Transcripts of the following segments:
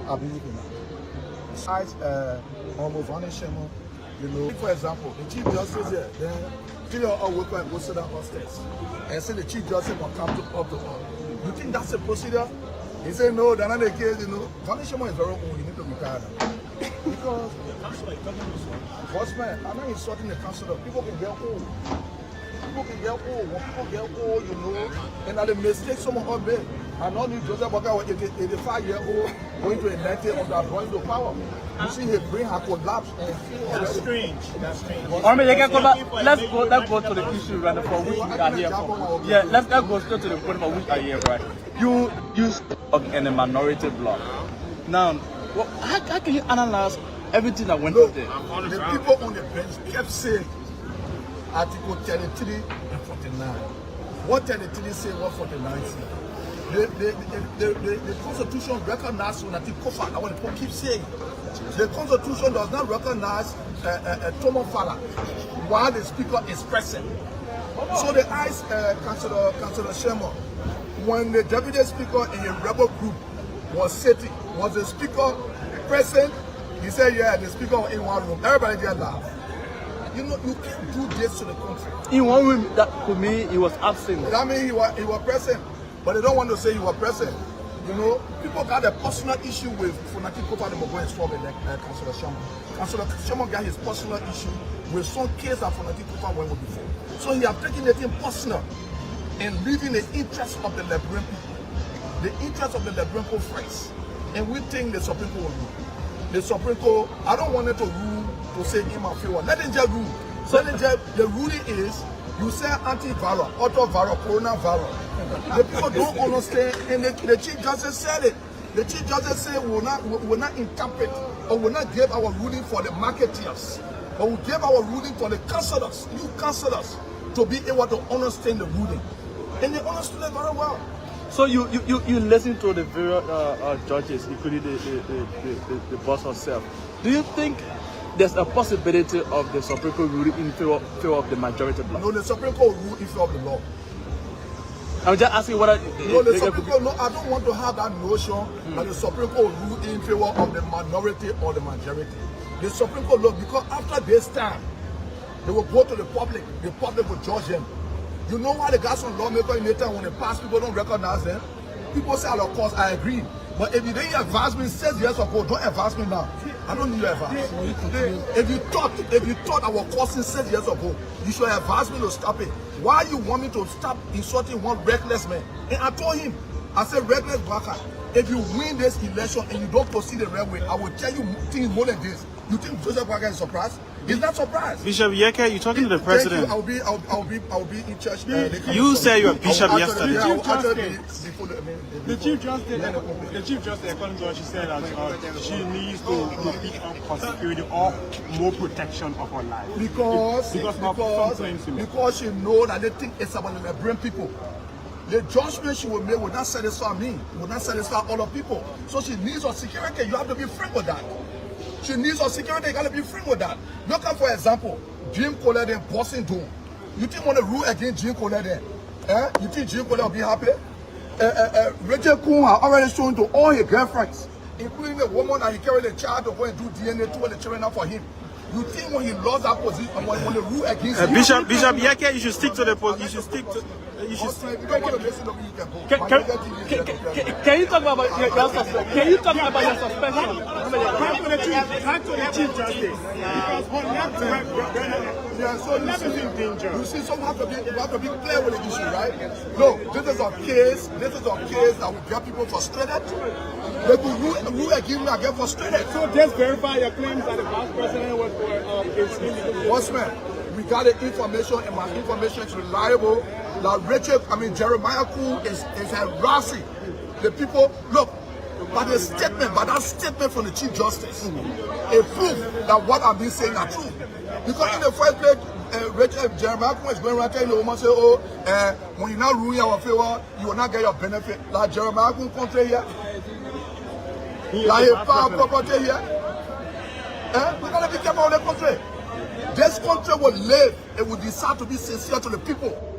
I believe in that. Besides, almost vanishing, you know, for example, the Chief Justice here, then three or worker and go sit down upstairs and say the Chief Justice will come to up to her. You think that's a procedure? He said no, they're not the case, you know. Vanishing is very old, you need to retire them. Because enforcement, I'm not insulting the council. People can get old. People can get old. When people get old, you know, and at the mistake someone up there. I know New Joseph Walker was 85-year-old going to a 90 of that going to power. You see his brain had collapsed. That's strange. That's strange. Let's go to the issue right for which we are here for. Yeah, let's go straight to the point for which we are here, right? You in a minority bloc. Now, how can you analyze everything that went on there? The people on the bench kept saying Article 33 and 49. What 33 say, what 49 say? The Constitution recognizes when I think Kofa, I want to keep saying. The Constitution does not recognize a Tomo Fala while the Speaker is present. So the ICE, Councillor Sherman, when the Deputy Speaker in a rebel group was sitting, was the Speaker present? He said, yeah, the Speaker was in one room. Everybody just laughed. You know, you can't do this to the country. In one room, that to me, he was absent. That means he was present. But they don't want to say you were present. You know, people got a personal issue with Funaki Kopa the Mogo is forming Councillor Sherman. Councillor Sherman got his personal issue with some case that Funaki Kopa went with before. So he has taken it in personal and leaving the interest of the Liberian people, the interest of the Liberian people first. And we think the Supreme Court will rule. The Supreme Court, I don't want it to rule to say in my favor. Let them just rule. So the ruling is, you say antiviral, autoviral, coronavirus. The people don't understand, and the Chief Justice said it. The Chief Justice said we will not interpret or will not give our ruling for the marketeers, but we give our ruling for the councillors, you councillors, to be able to understand the ruling. And they understood it very well. So you listen to the various judges, including the boss herself. Do you think there's a possibility of the Supreme Court ruling in favor of the majority bloc? No, the Supreme Court rule in favor of the law. I'm just asking whether... No, the Supreme Court, no, I don't want to have that notion that the Supreme Court rule in favor of the minority or the majority. The Supreme Court law, because after this time, they will go to the public will judge them. You know why the guys on lawmaker in the time when they pass, people don't recognize them? People say, of course, I agree. But if you didn't advance me 6 years ago, don't advance me now. I don't need your advance. If you thought I was causing 6 years ago, you should advance me to stop it. Why you want me to stop insulting one reckless man? And I told him, I said, reckless Baka, if you win this election and you don't proceed the right way, I will tell you things more than this. You think Joseph Baka is surprised? He's not surprised. Bishop Yeke, you're talking to the president. I'll be in church. You say you're a bishop yesterday. The Chief Justice, according to what she said, that she needs to beef up her security or more protection of her life. Because she knows that they think it's about the Liberian people. The judgment she will make will not satisfy me, will not satisfy all the people. So she needs her security. You have to be free with that. She needs her security, you gotta be free with that. Look at, for example, Jim Kool then bossing down. You think want to rule against Jim Kool then? You think Jim Kool will be happy? Rachel Kool has already shown to all his girlfriends, including the woman that he carried the child to go and do DNA to the children out for him. You think when he lost that position, when they rule against him? Bishop Yeke, you should stick to the post. You should stick to. You should stick. Can you talk about your suspension? Can you talk about your suspension? Back to the Chief Justice. Because what left you see, some have to be clear with the issue, right? No, this is a case that will get people frustrated. They will rule against me, I get frustrated. So just verify your claims that the past president was illegal. Bossman, we got the information, and my information is reliable. Like Jeremiah Kool is harassing the people. Look, by that statement from the Chief Justice, a proof that what I've been saying are true. Because in the first place, Jeremiah Kool is going around telling the woman, say, when you not ruling our favor, you will not get your benefit. Like Jeremiah Kool country here, like a power property here. We gotta be careful of the country. This country will live, it will decide to be sincere to the people.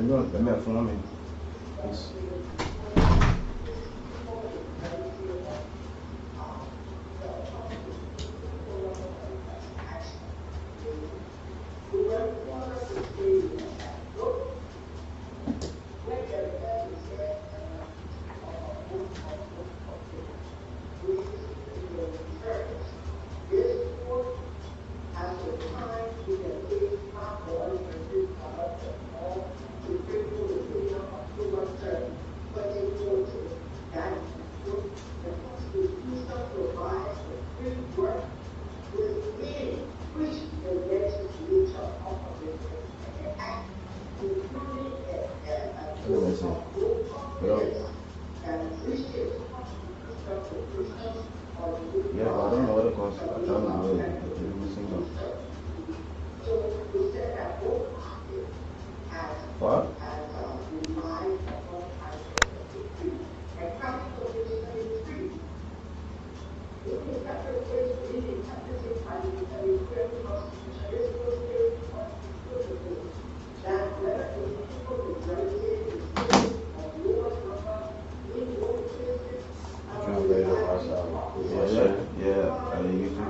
Yeah, but I don't know what it costs. I don't know what? Yeah, you too.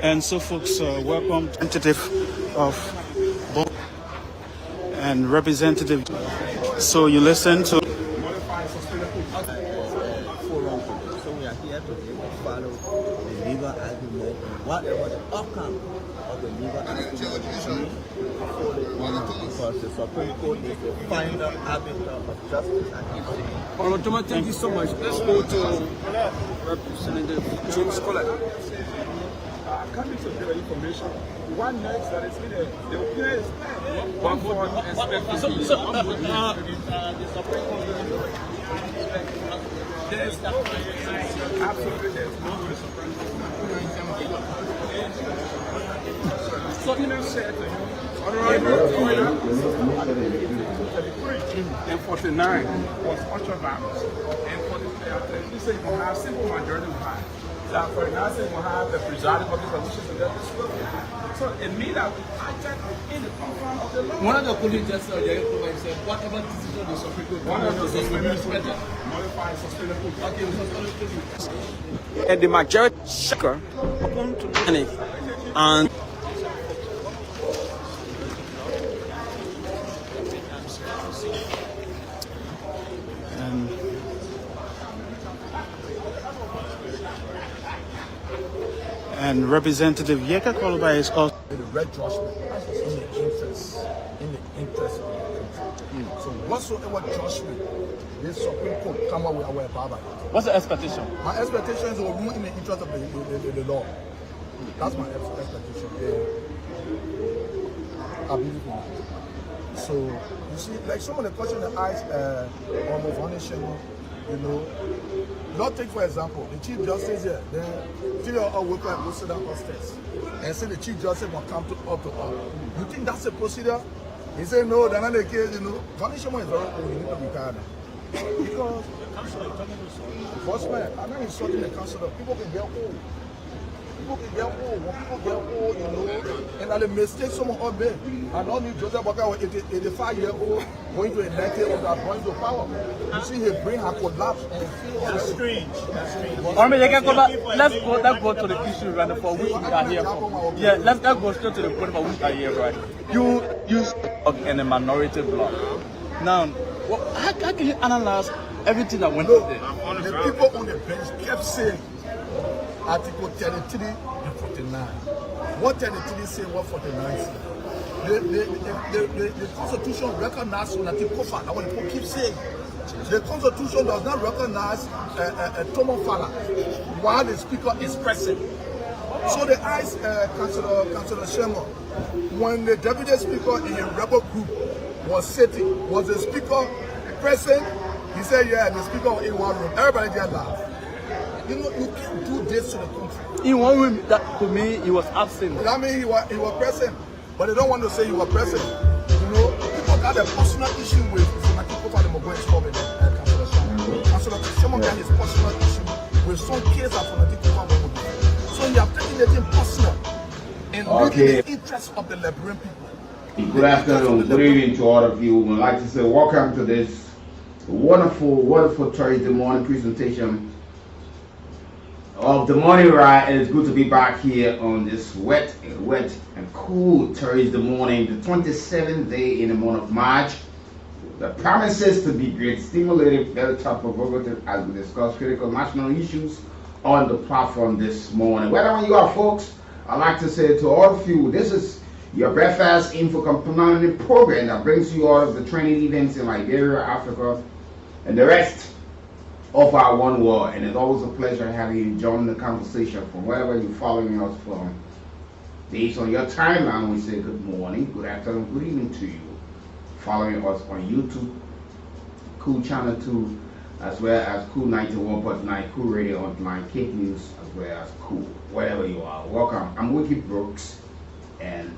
And so, folks, welcome representative of both and representative. So you listen to. So we are here to follow the legal argument, whatever the outcome of the legal argument because the Supreme Court is the final arbiter of justice and justice. Honorable, thank you so much. Let's go to Representative James Kool. Coming to the information, one next that is needed. The opinion is one for the Supreme Court. there's no absolutely there's no opinion said to you, and 49 was ultra violence. And for the you say you have simple majority behind. That for now, say we have the presiding public positions and that. So it means that we acted in the confines of the law. One of the colleagues just said, whatever decision the Supreme Court One of the is better. modifying sustainable. Okay, we suspend. And the majority shaker upon to panic and And Representative Yeka Koluba is also. The red judgment in the interest of the country. So whatsoever judgment this Supreme Court come up with our power. What's the expectation? My expectation is will rule in the interest of the law. That's my expectation. I believe in it. So you see, like some of the questions that I asked on the foundation, you know, not take for example, the Chief Justice here, then three of us wake up and go sit down upstairs and say the Chief Justice will come up to us. You think that's a procedure? He said no, that's not the case, you know. Punishment is very old, you need to be tired. Because enforcement, I'm not insulting the council, people can get old. People can get old. When people get old, you know, and at the mistake someone up there, and all New Joseph Walker was 85-year-old going to a 90-year-old that going to power. You see his brain had collapsed and That's strange. That's strange. Let's go to the issue right for which we are here for. Yeah, let's go straight to the point for which we are here, right? You spoke in a minority bloc. Now, how can you analyze everything that went on there? the people on the bench kept saying Article 33 and 49. What 33 say, what 49 say? The Constitution recognizes Kofa. That's what the people keep saying. The Constitution does not recognize a Tomo Fala while the Speaker is present. So they asked Councillor Sherman, when the Deputy Speaker in a rebel group was sitting, was the Speaker present? He said, yeah, the Speaker was in one room. Everybody just laughed. You know, you can't do this to the country. In one room, that to me, he was absent. I mean, he was present. but they don't want to say you were present. You know, people got a personal issue with people for the Mogoy Storm in cancellation. Councillor someone got his personal issue with some case of people. So you have taken the thing personal and really the interest of the Liberian people. Good afternoon, good evening to all of you. I'd like to say welcome to this wonderful Thursday morning presentation of the morning ride. It's good to be back here on this wet and cool Thursday morning, the 27th day in the month of March. The promises to be great, stimulating, very thought provocative as we discuss critical national issues on the platform this morning. Wherever you are, folks, I'd like to say to all of you, this is your breakfast info component program that brings you all of the training events in Liberia, Africa, and the rest of our one world. And it's always a pleasure having you join the conversation from wherever you're following us from. Based on your timeline, we say good morning, good afternoon, good evening to you. Following us on YouTube, Kool Channel 2, as well as Kool 91.9, Kool Radio Online, Cape News, as well as Kool, wherever you are. Welcome. I'm Wiki Brooks, and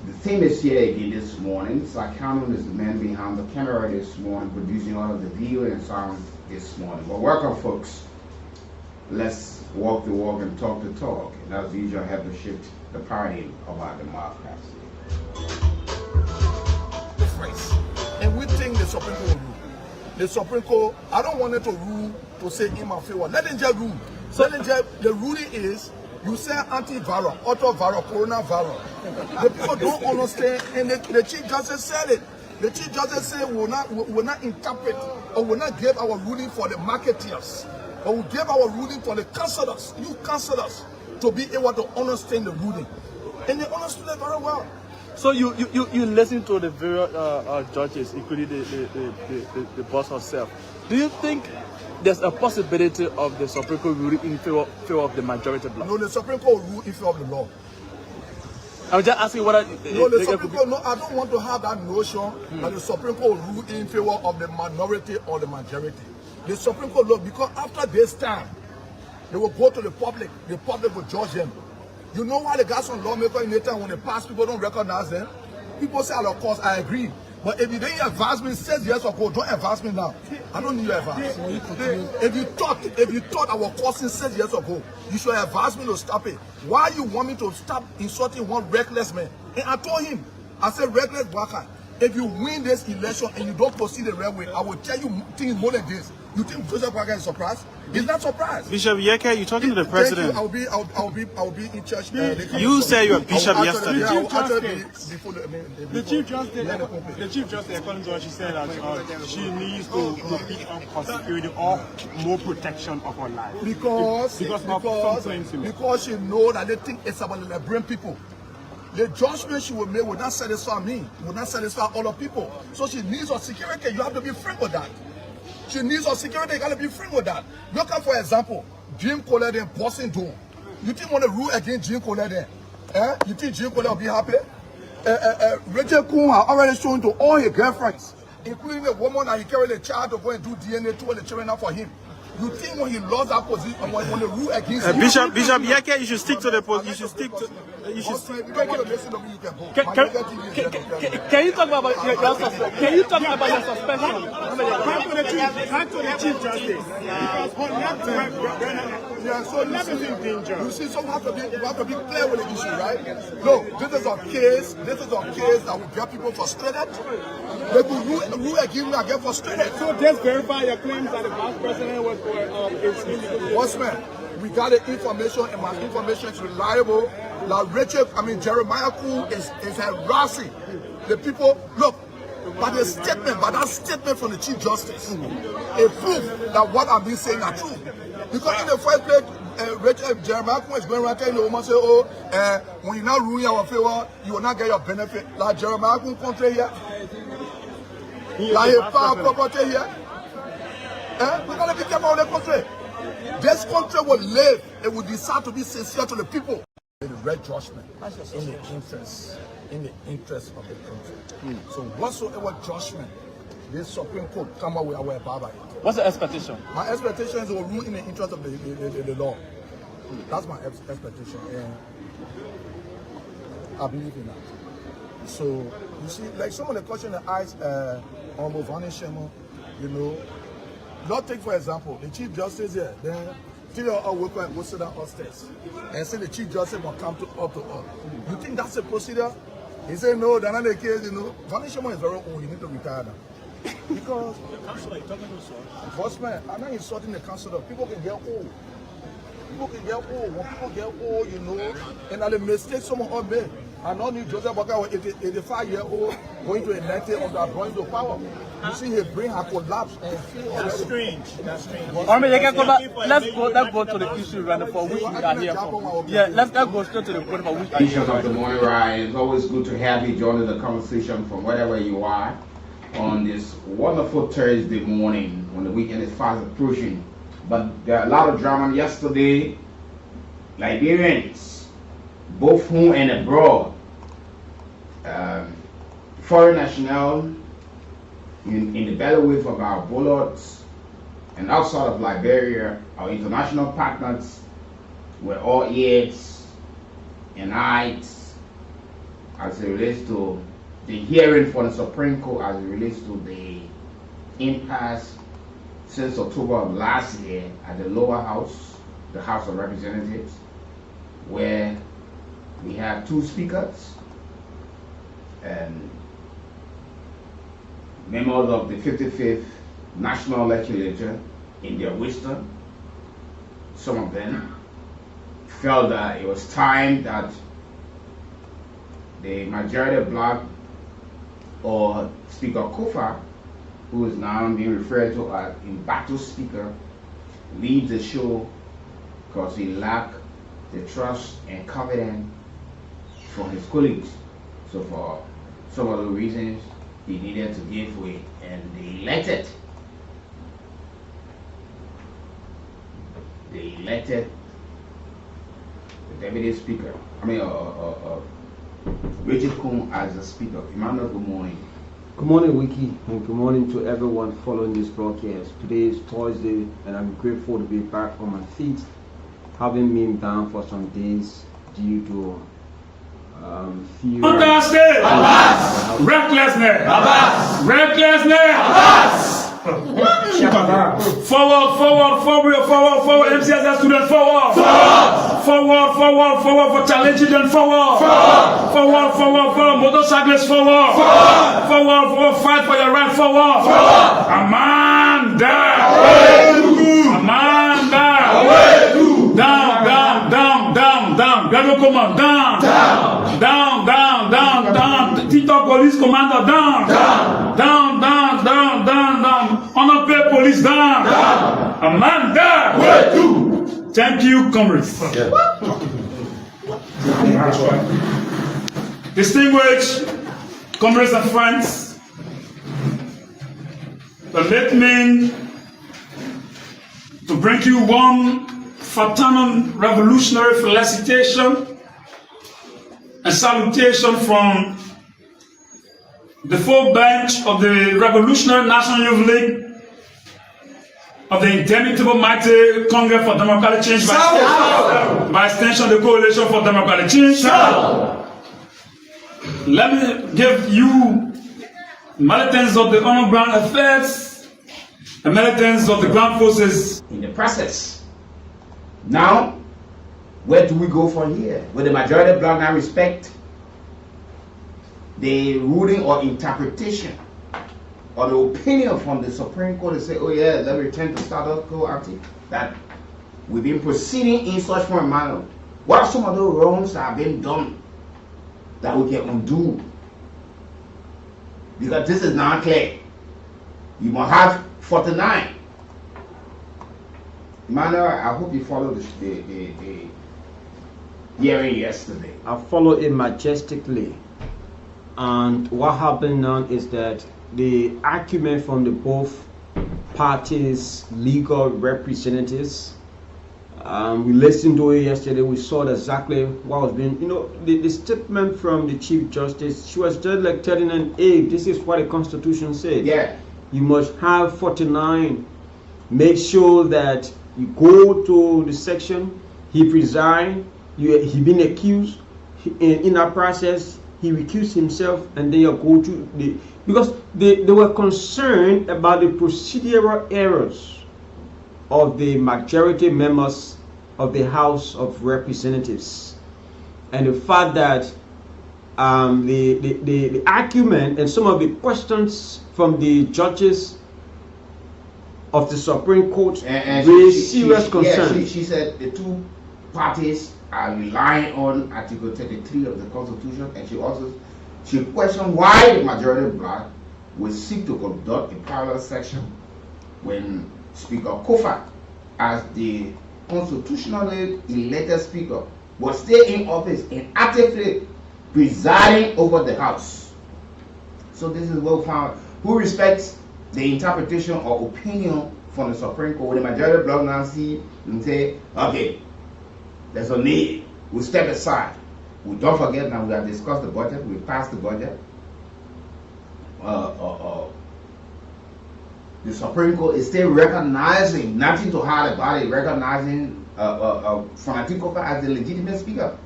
the team is here again this morning. Sarkanon is the man behind the camera this morning, producing all of the video and sound this morning. Well, welcome, folks. Let's walk the walk and talk the talk. And as usual, I have to shift the paradigm about the democracy. And we think the Supreme Court will rule. The Supreme Court, I don't want it to rule to say in my favor. Let them just rule. So let them just, the ruling is, you say antiviral, autoviral, coronavirus. The people don't understand, and the Chief Justice said it. The Chief Justice said we will not interpret or will not give our ruling for the marketeers, but we give our ruling for the counselors, you counselors, to be able to understand the ruling. And they understood it very well. So you listen to the various judges, including the boss herself. Do you think there's a possibility of the Supreme Court ruling in favor of the majority bloc? No, the Supreme Court will rule in favor of the law. I'm just asking what. No, the Supreme Court. No, I don't want to have that notion that the Supreme Court will rule in favor of the minority or the majority. The Supreme Court law, because after this time, they will go to the public will judge them. You know why they got some lawmakers in the time when they pass, people don't recognize them? People say, of course, I agree. But if you didn't advise me 6 years ago, don't advise me now. I don't need your advice. If you thought I was causing 6 years ago, you should advise me to stop it. Why you want me to stop insulting one reckless man? And I told him, I said, reckless worker, if you win this election and you don't proceed the right way, I will tell you things more than this. You think Joseph Parker is surprised? He's not surprised. Bishop Yeke, you're talking to the president. I'll be in church. You say you're a bishop yesterday. The Chief Justice, according to what she said, that she needs to be on security or more protection of her life. Because she knows that they think it's about the Liberian people. The judgment she will make will not satisfy me, will not satisfy all of people. So she needs her security. You have to be frank with that. She needs her security. You got to be frank with that. Look at, for example, Jim Kool then Boston Dome. You think want to rule against Jim Kool then? You think Jim Kool will be happy? Rachel Kool has already shown to all his girlfriends, including the woman that he carried the child to go and do DNA to, and the children out for him. You think when he lost that position, when they rule against him? Bishop Yeke, you should stick to the position. You should stick to. You should. Can you talk about your suspension? Can you talk about your suspension? Back to the Chief Justice. You see, some have to be clear with the issue, right? No, this is a case that will get people frustrated. They will rule against me and get frustrated. So just verify your claims that the past president was Bossman, we got the information, and my information is reliable. Like Jeremiah Kool is harassing the people. Look, by that statement from the Chief Justice, a proof that what I've been saying are true. Because in the first place, Jeremiah Kool is going around telling the woman, say, when you now ruin our favor, you will not get your benefit. Like Jeremiah Kool country here, like a power property here. We gotta be careful of the country. This country will live, it will decide to be sincere to the people. In the right judgment, in the interest of the country. So whatsoever judgment this Supreme Court come out with, I will abide by it. What's the expectation? My expectation is it will rule in the interest of the law. That's my expectation, and I believe in that. So you see, like some of the questions I asked Honorable Vani Shemo, you know, not take for example, the Chief Justice here, then three of our workers will sit down upstairs and say the Chief Justice will come up to us. You think that's a procedure? He said no, that's not the case, you know. Vani Shemo is very old, you need to retire now. Because the councillor, you're talking to sir. Enforcement, I'm not insulting the councillor. People can get old. People can get old. When people get old, you know, and that's a mistake someone has made. I know New Joseph Walker was 85-year-old going to a 90 on that going to power. You see his brain has collapsed and feel That's strange. That's strange. Let's go to the issue right for which we are here for. Yeah, let's go straight to the point for which we are here Of the morning ride. It's always good to have you join the conversation from wherever you are on this wonderful Thursday morning when the weekend is fast approaching. But there are a lot of drama yesterday. Liberians, both home and abroad, foreign national in the bailiwick of our bullets and outside of Liberia, our international partners were all ears and eyes as it relates to the hearing for the Supreme Court, as it relates to the impasse since October of last year at the lower house, the House of Representatives, where we have two speakers and members of the 55th National Legislature, in their wisdom, some of them felt that it was time that the majority bloc or Speaker Kofa, who is now being referred to as embattled speaker, leaves the show because he lacked the trust and confidence from his colleagues. So for some of the reasons, he needed to give way, and they elected the deputy speaker, Richard Kool as the speaker. Emmanuel, good morning. Good morning, Wiki, and good morning to everyone following this broadcast. Today is Thursday, and I'm grateful to be back on my feet, having been down for some days due to fear. Fantastic! Recklessness! Recklessness! Forward, MCSS students, forward! Forward, for challenging them, forward! Forward, motorcyclists, forward! Forward, fight for your right, forward! Amanda! Down! Rebel command, down! TikTok police commander, down! Unpaid police, down! Amanda! Thank you, comrades. Distinguished comrades and friends, permit me to bring you one fraternal revolutionary felicitation and salutation from the full bench of the Revolutionary National Youth League of the Indomitable Mighty Congress for Democratic Change, by extension the Coalition for Democratic Change. Let me give you militants of the underground affairs and militants of the ground forces in the process. Now, where do we go from here? Will the majority bloc now respect the ruling or interpretation or the opinion from the Supreme Court and say, oh yeah, let's return to status quo ante, that we've been proceeding in such form and manner? What are some of the wrongs that have been done that we can undo? Because this is not clear. You must have 49. Emmanuel, I hope you followed the hearing yesterday. I followed it majestically. And what happened now is that the argument from the both parties' legal representatives, we listened to it yesterday, we saw exactly what was being, the statement from the Chief Justice, she was just like telling them, hey, this is what the Constitution said. Yeah. You must have 49. Make sure that you go to the section, he resigned, he been accused, in that process, he recused himself, and they go to the, because they were concerned about the procedural errors of the majority members of the House of Representatives, and the fact that the argument and some of the questions from the judges of the Supreme Court raised serious concerns. Yeah, she said the two parties are relying on Article 33 of the Constitution, and she questioned why the majority bloc would seek to conduct a parallel section when Speaker Kofa, as the constitutionally elected speaker, was still in office and actively presiding over the House. So this is what we found. Who respects the interpretation or opinion from the Supreme Court? When the majority bloc now see and say, okay, there's a need, we step aside. We don't forget now we have discussed the budget, we passed the budget. The Supreme Court is still recognizing, nothing to hide about it, recognizing Fanatic Kofa as the legitimate speaker.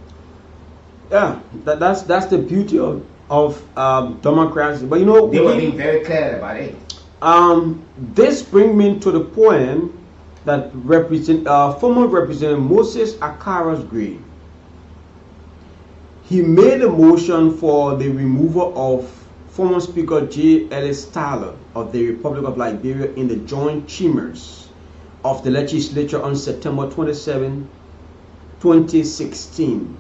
Yeah, that's the beauty of democracy. But you know, they were being very clear about it. This brings me to the point that former Representative Moses Akaras Gray, he made a motion for the removal of former Speaker J. Ellis Tyler of the Republic of Liberia in the joint chambers of the legislature on September 27, 2016.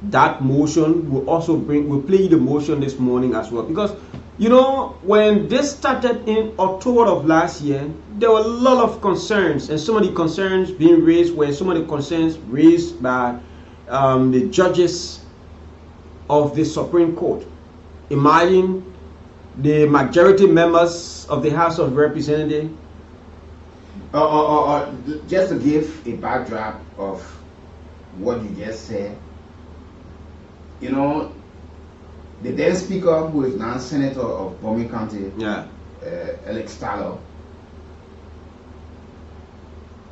That motion will also we'll play the motion this morning as well, because you know, when this started in October of last year, there were a lot of concerns, and some of the concerns being raised were some of the concerns raised by the judges of the Supreme Court. Imagine the majority members of the House of Representatives. Just to give a backdrop of what you just said, you know, the then speaker, who is now senator of Bomi County, Alex Tyler,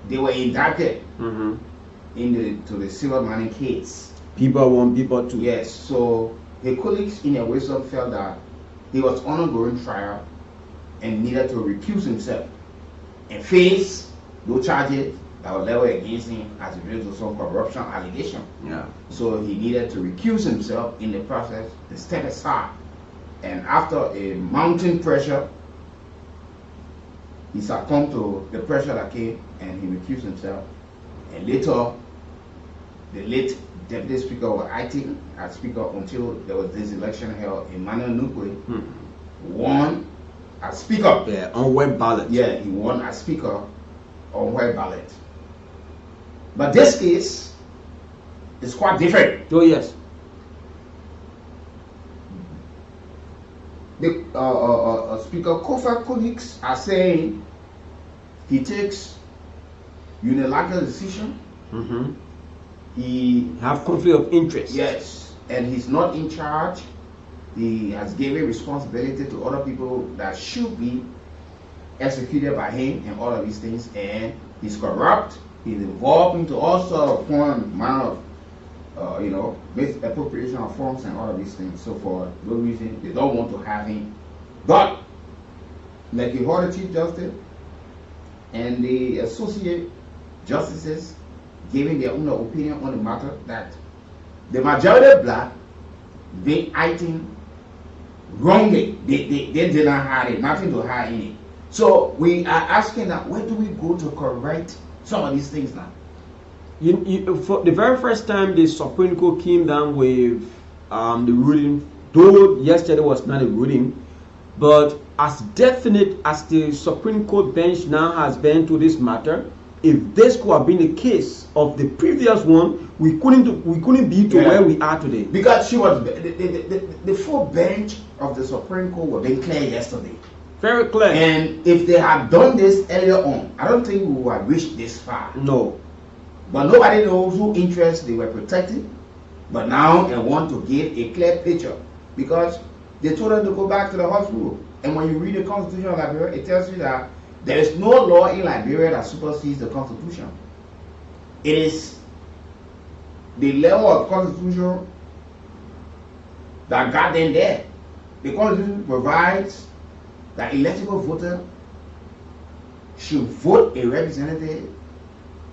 they were indicted into the silver mining case. People 1, people 2. Yes, so the colleagues in their wisdom felt that he was on an ongoing trial and needed to recuse himself and face those charges that were leveled against him as a result of some corruption allegation. Yeah. So he needed to recuse himself in the process and step aside. And after a mounting pressure, he succumbed to the pressure that came and he recused himself. And later, the late Deputy Speaker was acting as Speaker until there was this election held. Emmanuel Nukwe won as Speaker. Yeah, on web ballot. Yeah, he won as Speaker on web ballot. But this case is quite different. Oh yes. The Speaker Kofa colleagues are saying he takes unilateral decision. He have conflict of interest. Yes, and he's not in charge. He has given responsibility to other people that should be executed by him and all of these things, and he's corrupt. He's involved into all sort of foreign manner of, misappropriation of funds and all of these things. So for no reason, they don't want to have him. But, like you heard the Chief Justice and the associate justices giving their own opinion on the matter, that the majority black, they acting wrongly. They did not hide it, nothing to hide in it. So we are asking that, where do we go to correct some of these things now? For the very first time, the Supreme Court came down with the ruling, though yesterday was not a ruling, but as definite as the Supreme Court bench now has been to this matter, if this could have been the case of the previous one, we couldn't be to where we are today. Because she was the full bench of the Supreme Court was being clear yesterday. Very clear. And if they had done this earlier on, I don't think we would have reached this far. No. But nobody knows whose interests they were protecting. But now they want to give a clear picture, because they told them to go back to the House rule. And when you read the Constitution of Liberia, it tells you that there is no law in Liberia that supersedes the Constitution. It is the level of Constitution that got them there. The Constitution provides that electoral voter should vote a representative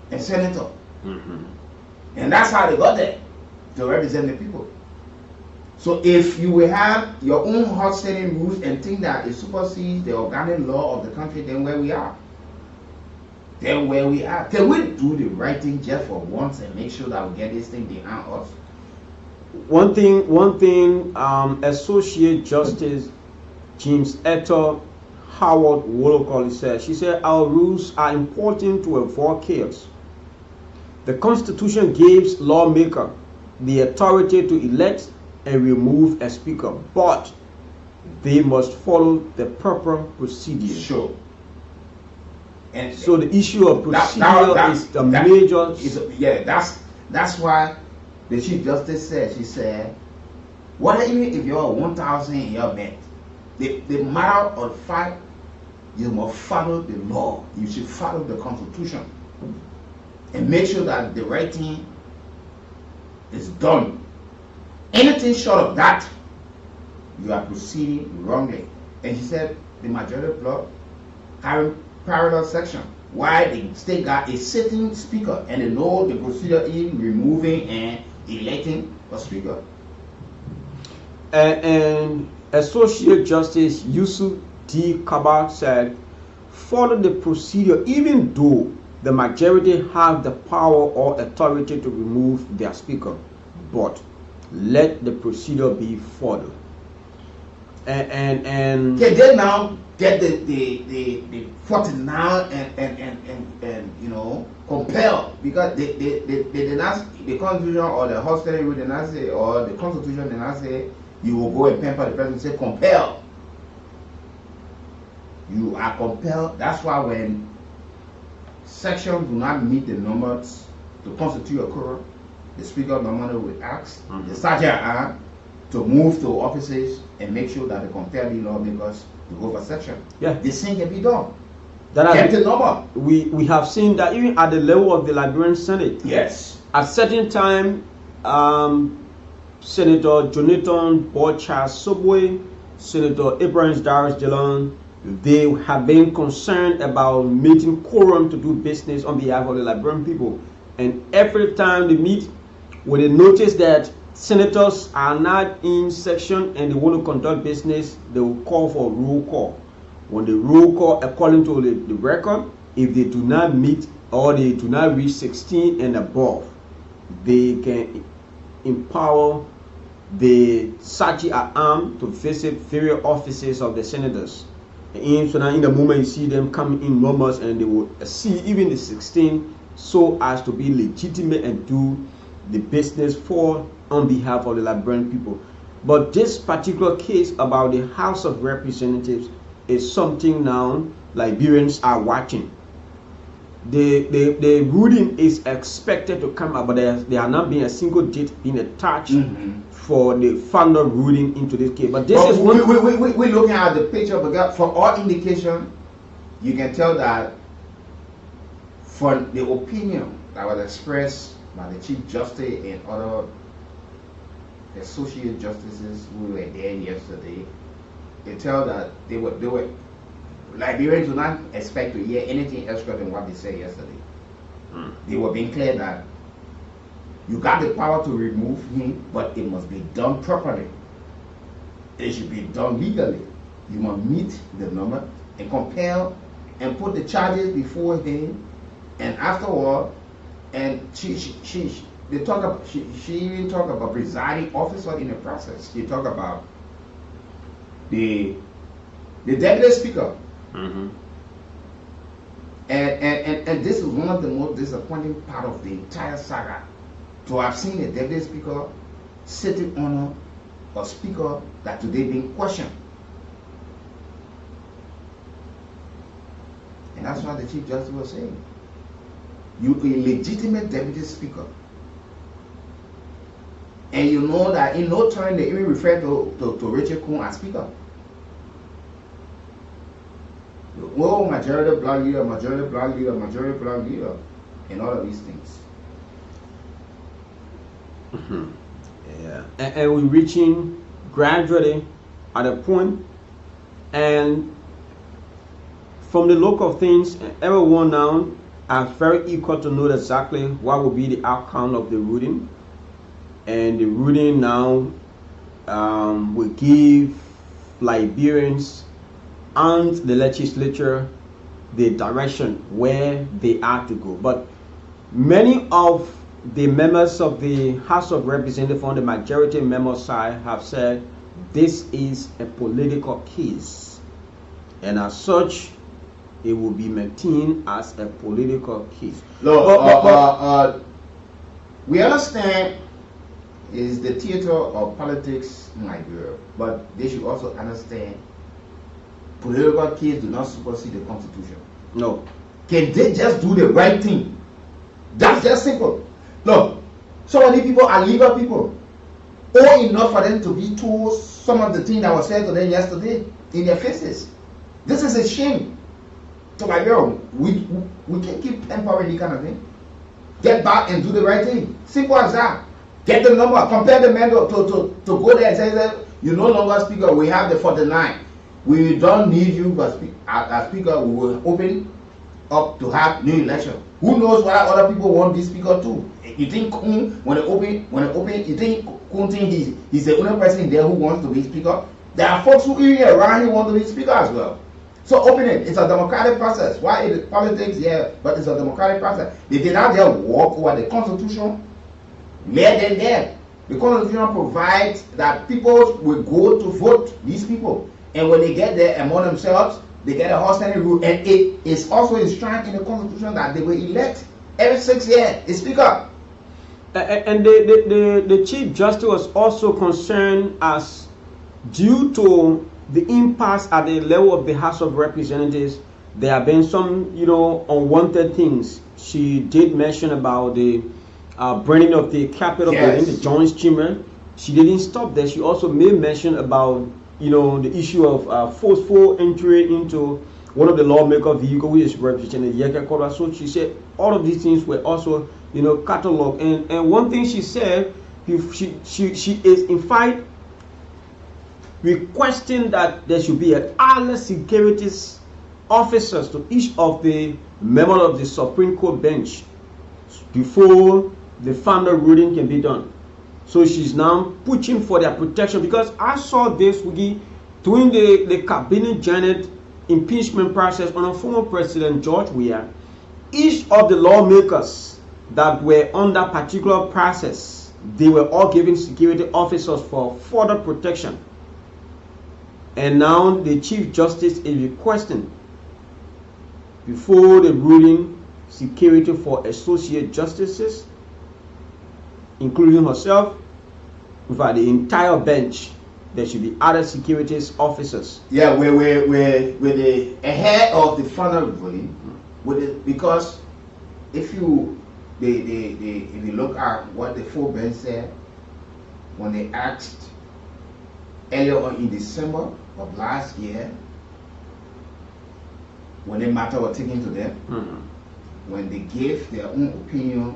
and senator. And that's how they got there, to represent the people. So if you will have your own hot standing rules and think that it supersedes the organic law of the country, then where we are. Then where we are. Can we do the right thing just for once and make sure that we get this thing behind us? One thing, Associate Justice James Etta Howard Wolokoli said, she said, our rules are important to avoid chaos. The Constitution gives lawmakers the authority to elect and remove a speaker, but they must follow the proper procedure. Sure. And so the issue of procedure is the major. That's why the Chief Justice said, she said, what even if you're 1,000 in your bed, the matter of fact, you must follow the law. You should follow the Constitution and make sure that the right thing is done. Anything short of that, you are proceeding wrongly. And she said the majority bloc having parallel section. Why the state got a sitting speaker and they know the procedure in removing and electing a speaker. And Associate Justice Yusuf D. Kabak said, follow the procedure even though the majority have the power or authority to remove their speaker, but let the procedure be followed. And can they now get the 49 and you know compel, because they did not, the Constitution or the hostility rule did not say, or the Constitution did not say you will go and pamper the president. Say compel. You are compelled. That's why when sections do not meet the numbers to constitute a quorum, the speaker normally will ask the sergeant to move to offices and make sure that they compel the lawmakers to go for section. Yeah, this thing can be done. Get the number. We have seen that even at the level of the Liberian Senate. Yes. At certain time, Senator Jonathan Bocha Sobwe, Senator Ibrahim Darius Jalan, they have been concerned about meeting quorum to do business on behalf of the Liberian people. And every time they meet, when they notice that senators are not in section and they want to conduct business, they will call for a roll call. When the roll call, according to the record, if they do not meet or they do not reach 16 and above, they can empower the Sergeant at Arms to visit various offices of the senators. So now in the moment you see them coming in numbers, and they will see even the 16 so as to be legitimate and do the business for on behalf of the Liberian people. But this particular case about the House of Representatives is something now Liberians are watching. The ruling is expected to come up, but there are not being a single date being attached for the final ruling into this case. But this is we're looking at the picture of the guy. For all indication, you can tell that from the opinion that was expressed by the Chief Justice and other associate justices who were there yesterday, they tell that they were Liberians do not expect to hear anything extra than what they said yesterday. They were being clear that you got the power to remove him, but it must be done properly. It should be done legally. You must meet the number and compel and put the charges before him, and afterward, and she even talk about presiding officer in the process. She talk about the deputy speaker. And this is one of the most disappointing part of the entire saga, to have seen the deputy speaker sitting on a speaker that today being questioned. And that's what the Chief Justice was saying. You a legitimate deputy speaker, and you know that in no time they even refer to Rachel Kool as speaker. Well, majority black leader, majority black leader, majority black leader, and all of these things. Yeah, and we're reaching gradually at a point, and from the look of things, everyone now are very eager to know exactly what will be the outcome of the ruling, and the ruling now will give Liberians and the legislature the direction where they are to go. But many of the members of the House of Representatives on the majority member side have said this is a political case, and as such it will be maintained as a political case. Look, we understand is the theater of politics in Liberia, but they should also understand political case do not supersede the Constitution. No. Can they just do the right thing? That's just simple. Look, so many people are legal people. Or enough for them to be told some of the things that was said to them yesterday in their faces. This is a shame. So like, we can keep empowering the kind of thing. Get back and do the right thing. Simple as that. Get the number. Compare the men to go there and say that you no longer speaker. We have the 49. We don't need you as speaker. We will open up to have new election. Who knows what other people want this speaker to? You think Kool, when they open, you think Kool think he's the only person there who wants to be speaker? There are folks who even around here want to be speaker as well. So open it. It's a democratic process. Why is it politics? Yeah, but it's a democratic process. They did not just walk over the Constitution. Let them there. The Constitution provides that people will go to vote these people, and when they get there among themselves, they get a horse standing rule, and it is also enshrined in the Constitution that they will elect every 6 years a speaker. And the Chief Justice was also concerned as due to the impasse at the level of the House of Representatives, there have been some, unwanted things. She did mention about the burning of the Capitol building, the Joint Chamber. She didn't stop there. She also made mention about the issue of forceful entry into one of the lawmaker vehicle, which is represented Yeke Kola. So she said all of these things were also cataloged. And one thing she said, she is in fact requesting that there should be an alert securities officers to each of the members of the Supreme Court bench before the final ruling can be done. So she's now pushing for their protection, because I saw this during the cabinet Janet impeachment process on a former President George Weah. Each of the lawmakers that were on that particular process, they were all given security officers for further protection. And now the Chief Justice is requesting before the ruling security for associate justices, including herself, in fact the entire bench. There should be other securities officers. Yeah, we're the ahead of the final ruling, because if you look at what the full bench said when they asked earlier on in December of last year, when the matter was taken to them, when they gave their own opinion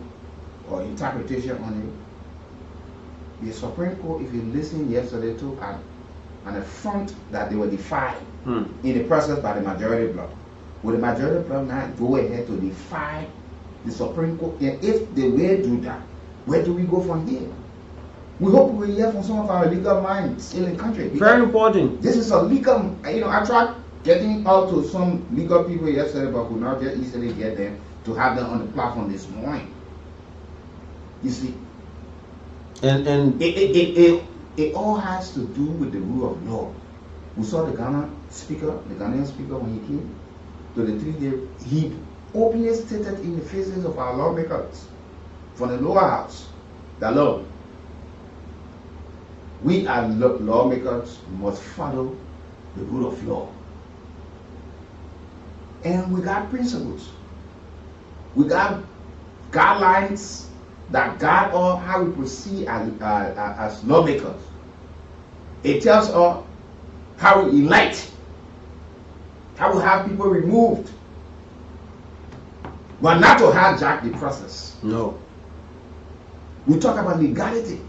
or interpretation on it, the Supreme Court, if you listen yesterday, took an affront that they were defied in the process by the majority bloc. Will the majority bloc now go ahead to defy the Supreme Court? And if they will do that, where do we go from here? We hope we will hear from some of our legal minds in the country. Very important. This is a legal, I tried getting out to some legal people yesterday, but could not just easily get them to have them on the platform this morning. You see, and it all has to do with the rule of law. We saw the Ghanaian speaker when he came to the 3-day, he openly stated in the faces of our lawmakers from the lower house that, look, we as lawmakers must follow the rule of law. And we got principles. We got guidelines that guide all how we proceed as lawmakers. It tells us how we elect, how we have people removed, but not to hijack the process. No. We talk about legality.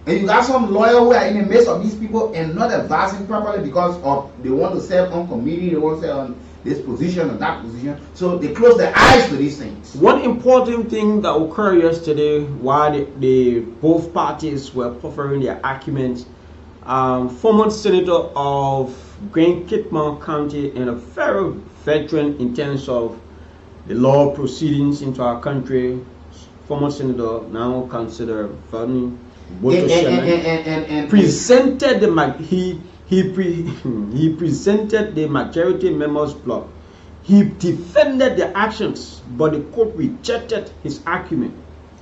And you got some lawyers who are in the midst of these people and not advising properly because of they want to serve on committee, they want to serve on this position or that position. So they close their eyes to these things. One important thing that occurred yesterday while the both parties were preferring their arguments, former senator of Grand Kitmount County and a very veteran in terms of the law proceedings into our country, former senator, now considered Vernon presented he presented the majority members block. He defended the actions, but the court rejected his argument.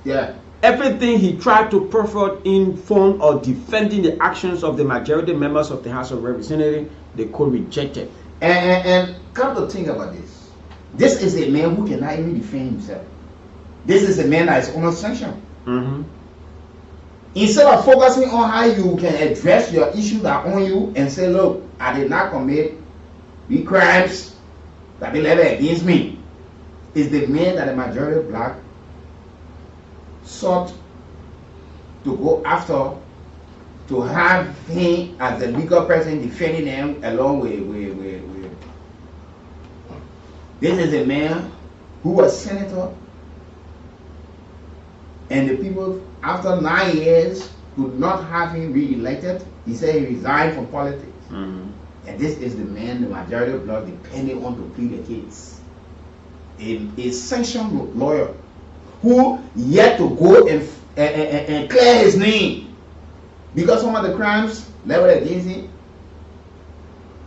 Yeah. Everything he tried to prefer in form of defending the actions of the majority members of the House of Representatives, the court rejected. And come to think about this. This is a man who cannot even defend himself. This is a man that is under sanction. Instead of focusing on how you can address your issues that are on you and say, look, I did not commit the crimes that they leveled against me, is the man that the majority black sought to go after, to have him as the legal person defending them along with. This is a man who was senator, and the people, after 9 years, could not have him re-elected. He said he resigned from politics. And this is the man the majority of blood depending on to plead the case. A sanctioned lawyer who yet to go and clear his name because some of the crimes leveled against him,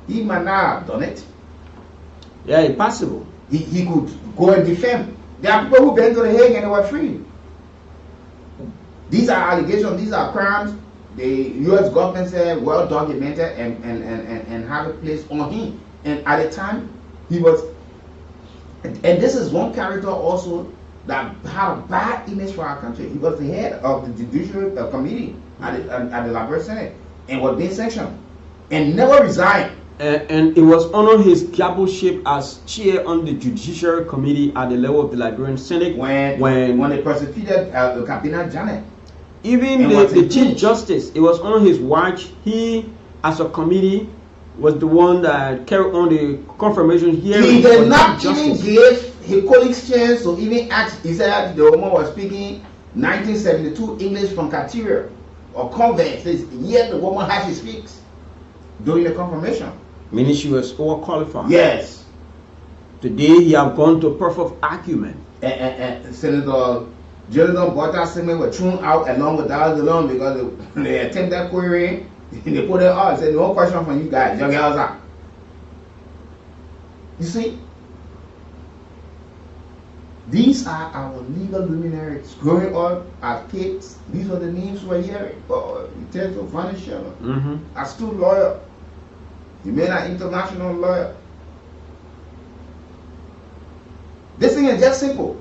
he might not have done it. Yeah, it's possible. He could go and defend. There are people who went to the Hague and they were free. These are allegations, these are crimes. The U.S. government said well documented and have a place on him. And at the time, he was, and this is one character also that had a bad image for our country. He was the head of the Judiciary Committee at the Liberia Senate and was being sanctioned and never resigned. And it was under his gableship as chair on the Judiciary Committee at the level of the Liberian Senate when they prosecuted the Cabinet Janet. Even the Chief Justice, it was on his watch. He, as a committee, was the one that carried on the confirmation hearing. He did not even give his colleagues chance to even ask. He said the woman was speaking 1972 English from Kateria or convent. Yet the woman had to speak during the confirmation. Meaning she was overqualified. Yes. Today he have gone to perfect argument. Senator Jonathan Bottas statement were thrown out along with that alone because they attempted querying. They put it out and said no question from you guys. Your girls are. You see, these are our legal luminaries. Growing up as kids, these are the names we're hearing. In terms of Vanisher, astute lawyer. You made an international lawyer. This thing is just simple.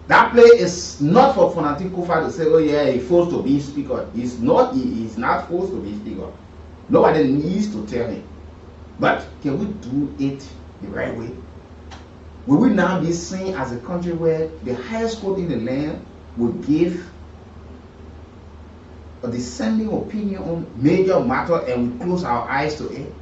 That play is not for Fanatic Kofa to say, oh yeah, he's forced to be speaker. He's not forced to be speaker. Nobody needs to tell him. But can we do it the right way? Will we now be seen as a country where the highest court in the land will give a dissenting opinion on major matter and we close our eyes to it?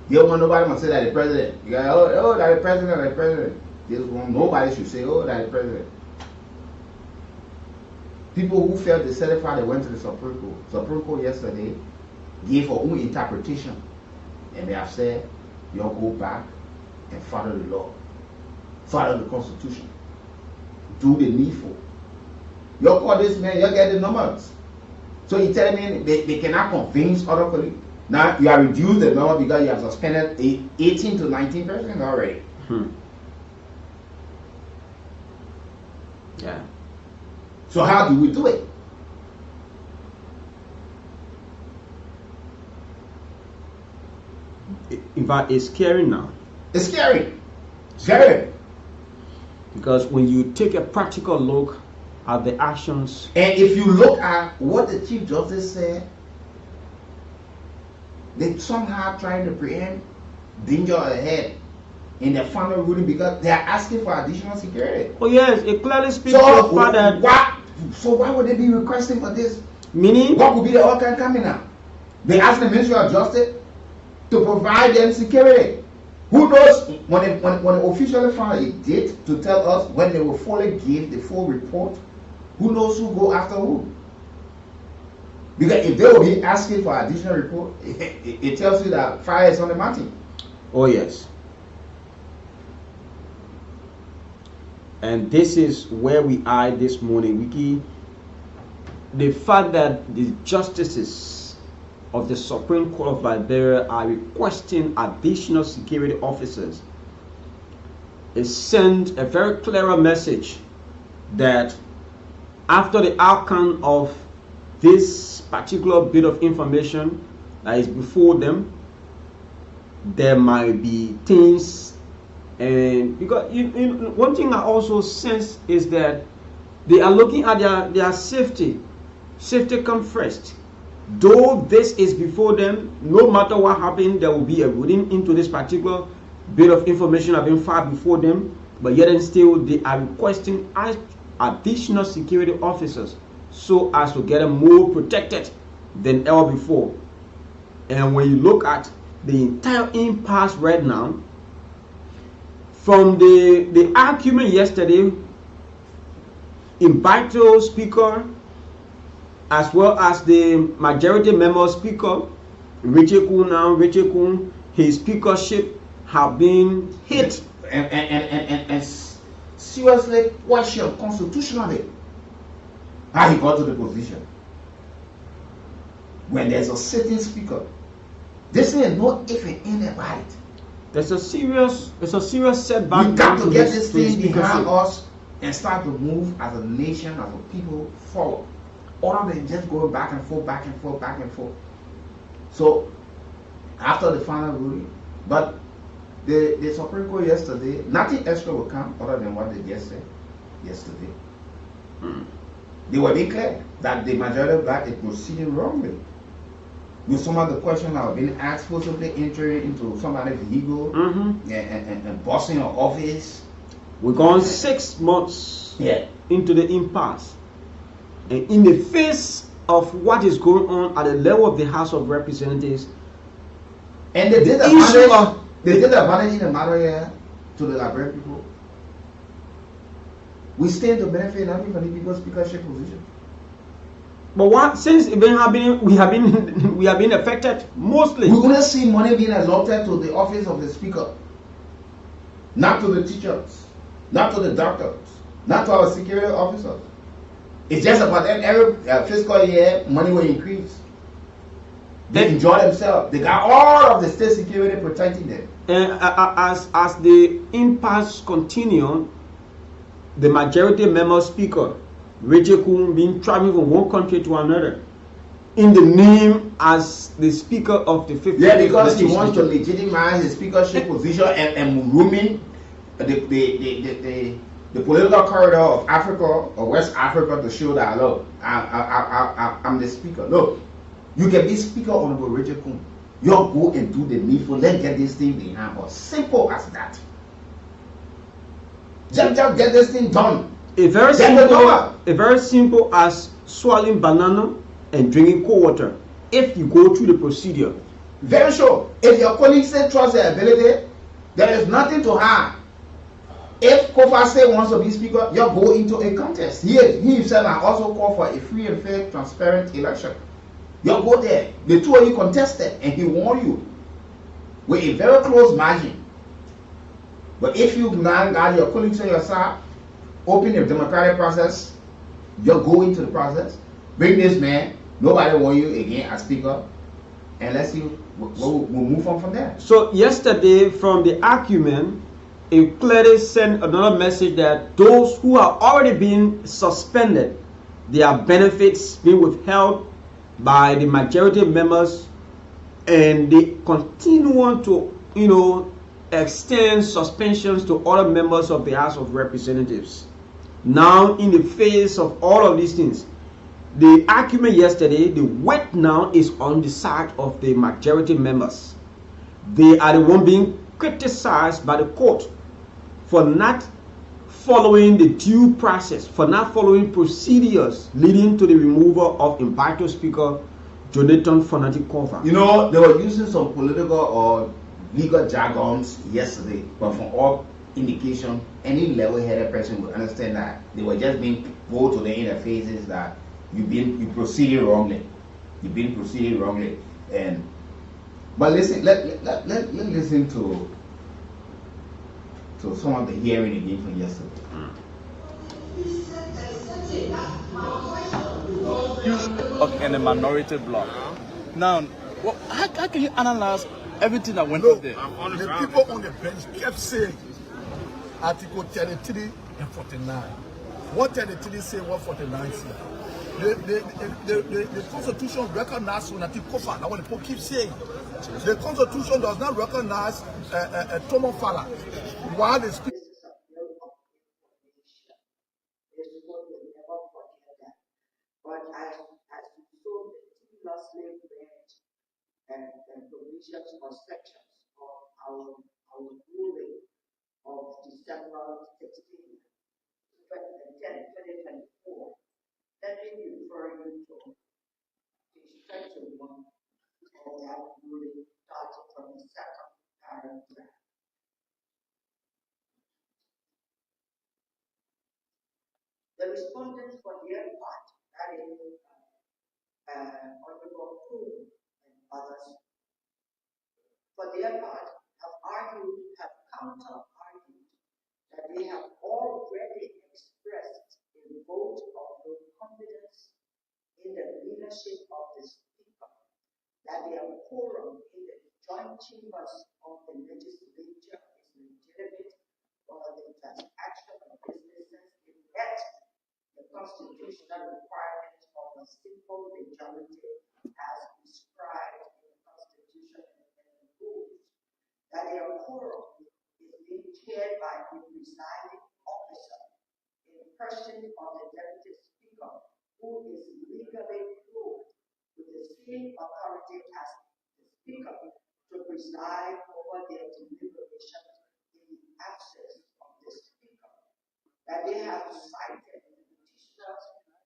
You don't want nobody to say that the president. You got, oh, that the president, the president. Nobody should say, oh, that the president. People who felt dissatisfied, they went to the Supreme Court. Supreme Court yesterday gave her own interpretation. And they have said, you all go back and follow the law. Follow the Constitution. Do the needful. You all call this man, you get the numbers. So you tell me they cannot convince other colleagues. Now you have reduced the number because you have suspended 18 to 19% already. Yeah. So how do we do it? In fact, it's scary now. It's scary. Scary. Because when you take a practical look at the actions. And if you look at what the Chief Justice said, they somehow trying to preempt danger ahead in the final ruling because they are asking for additional security. Oh yes, it clearly speaks so to the fact that So why would they be requesting for this? Meaning, What could be the outcome coming now? They asked the Ministry of Justice to provide them security. Who knows when they officially found a date to tell us when they will fully give the full report? Who knows who go after who? Because if they will be asking for additional report, it tells you that fire is on the mountain. oh yes. And this is where we are this morning, Wiki. The fact that the justices of the Supreme Court of Liberia are requesting additional security officers, it sends a very clear message that after the outcome of this particular bit of information that is before them, there might be things. And because one thing I also sense is that they are looking at their safety. Safety comes first. Though this is before them, no matter what happens, there will be a ruling into this particular bit of information have been filed before them, but yet and still they are requesting additional security officers so as to get them more protected than ever before. And when you look at the entire impasse right now, from the argument yesterday, Invito Speaker as well as the majority member Speaker, Richard Kool, his speakership have been hit. And seriously question constitutionally how he got to the position. When there's a sitting speaker, this is not even in the right. There's a serious setback. We got to get this thing behind us and start to move as a nation, as a people forward. Other than just going back and forth, back and forth, back and forth. So after the final ruling, but the Supreme Court yesterday, nothing extra will come other than what they just said yesterday. They were being clear that the majority of black is proceeding wrongly. With some of the questions that have been asked, possibly entering into somebody's vehicle and busting an office. We're going 6 months into the impasse. And in the face of what is going on at the level of the House of Representatives, and they did advantage in the matter here to the Liberian people. We stand to benefit not even from the people's speakership position. But what since we have been affected mostly. We wouldn't see money being allotted to the office of the speaker, not to the teachers, not to the doctors, not to our security officers. It's just about them. Every fiscal year, money will increase. They enjoy themselves. They got all of the state security protecting them. And as the impasse continue, the majority member speaker, Richard Kool, being traveling from one country to another, in the name as the speaker of the 50th. Yeah, because he wants to legitimize his speakership position and rooming the political corridor of Africa or West Africa to show that, look, I'm the speaker. Look, you can be Speaker Honorable Richard Kool. You go and do the needful. Let's get this thing behind us. Simple as that. Just get this thing done. A very simple as swallowing banana and drinking cold water. If you go through the procedure. Very sure. If your colleagues say trust their ability, there is nothing to hide. If Kofa wants to be speaker, you go into a contest. He himself has also called for a free and fair, transparent election. You go there. The two of you contested, and he won you with a very close margin. But if you now got your colleagues on your side, open the democratic process, you go into the process, bring this man, nobody want you again as speaker, and let's see, we'll move on from there. So yesterday, from the argument, it clearly sent another message that those who are already being suspended, their benefits being withheld by the majority members, and they continue to, extend suspensions to other members of the House of Representatives. Now, in the face of all of these things, the argument yesterday, the weight now is on the side of the majority members. They are the one being criticized by the court for not following the due process, for not following procedures leading to the removal of impacted Speaker Jonathan Fanatic Cover. You know, they were using some political or legal jargons yesterday, but from all indication, any level-headed person would understand that they were just being told to in their faces that you proceeded wrongly. You've been proceeding wrongly. But listen, let listen to some of the hearing again from yesterday. In a minority bloc. Now, how can you analyze everything that went on there? The people on the bench kept saying Article 33 and 49. What 33 say, what 49 say? The Constitution recognizes Sunati Kofa. That's what the people keep saying. The Constitution does not recognize Tomo Fala. While the speak. But as we so meticulously read and provisions or sections of our ruling of December 16, 2024, let me refer you to Section 1 of that ruling starting from the second paragraph. The respondents for their part, that is Honorable Kool and others, for their part, have counter-argued that they have already expressed a vote of no confidence in the leadership of the Speaker, that their quorum in the joint chambers of the legislature is legitimate for the transaction of businesses in net the constitutional requirement of a simple majority as prescribed in the Constitution and the rules, that their quorum is being chaired by the presiding officer in person of the Deputy Speaker, who is legally clothed with the same authority as the Speaker to preside over their deliberations in the absence of the Speaker, that they have cited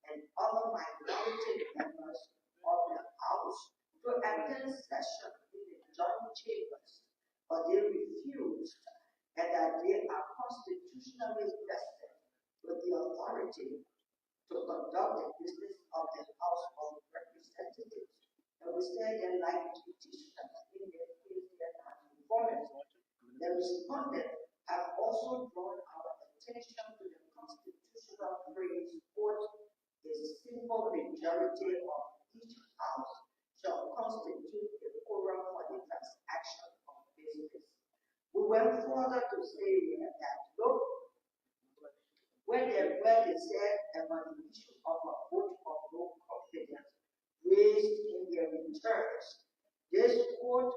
and other minority members of the House to attend session in the joint chambers, but they refused, and that they are constitutionally vested with the authority to conduct the business of the House of Representatives. And we say they like petitioners in their case and performance. The respondent have also drawn our attention to the constitutional phrase, quote, a simple majority of each house shall constitute a quorum for the transaction of business. We went further to say that, look, when they said about the issue of a vote of no confidence raised in their returns, this court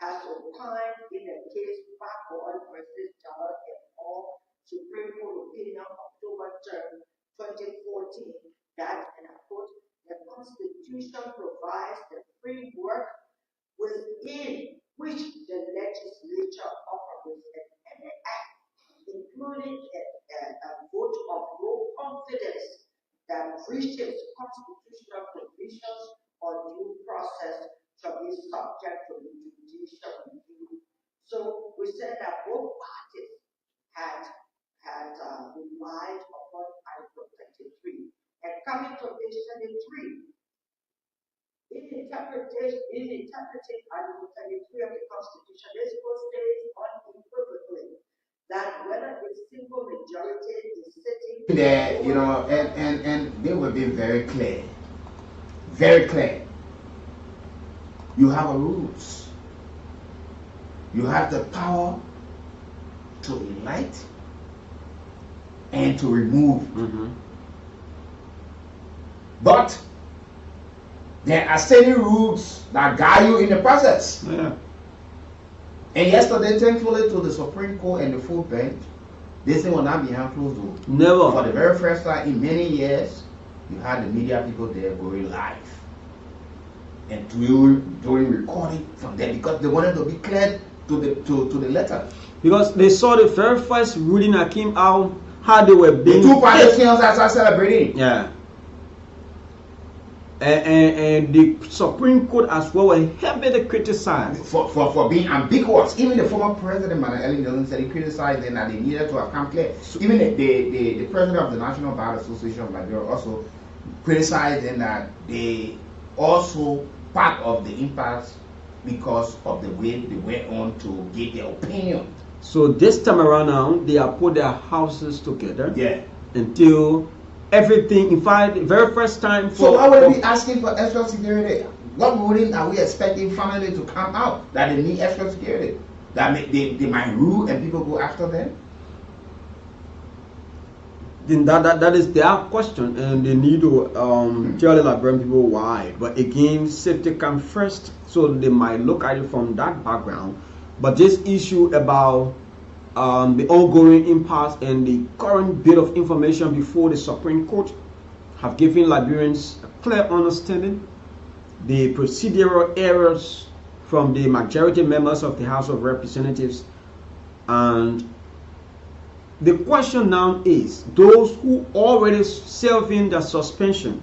has opined in a case backward versus Jala et al. Supreme Court opinion October 3rd, 2014, that, and I quote, the Constitution provides the framework within which the legislature operates, and any act, including a vote of no confidence that breaches constitutional provisions or due process, shall be subject to the judicial review. So we said that both parties had relied upon Article 23. And coming to page 23, in interpreting Article 23 of the Constitution, this court states unequivocally that whether a simple majority is sitting there, you know, and they were being very clear. Very clear. You have a rules. You have the power to elect and to remove. But there are certain rules that guide you in the process. Yeah. And yesterday, thankfully to the Supreme Court and the full bench, this thing will not be behind closed doors. Never. For the very first time in many years, you had the media people there going live and doing recording from there because they wanted to be clear to the letter. Because they saw the very first ruling that came out how they were being. The two Palestinians are celebrating. Yeah. And the Supreme Court as well were heavily criticized for being ambiguous. Even the former president, Ellen Johnson, said he criticized them that they needed to have come clear. Even the president of the National Bar Association of Liberia also criticized them that they also part of the impasse because of the way they went on to give their opinion. So this time around now, they have put their houses together. Yeah. Until everything, in fact, the very first time. So why would they be asking for extra security? What ruling are we expecting finally to come out that they need extra security? That they might rule and people go after them? Then that is their question, and they need to tell the Liberian people why. But again, safety comes first, so they might look at it from that background. But this issue about the ongoing impasse and the current bit of information before the Supreme Court have given Liberians a clear understanding. The procedural errors from the majority members of the House of Representatives, and the question now is those who already serving the suspension,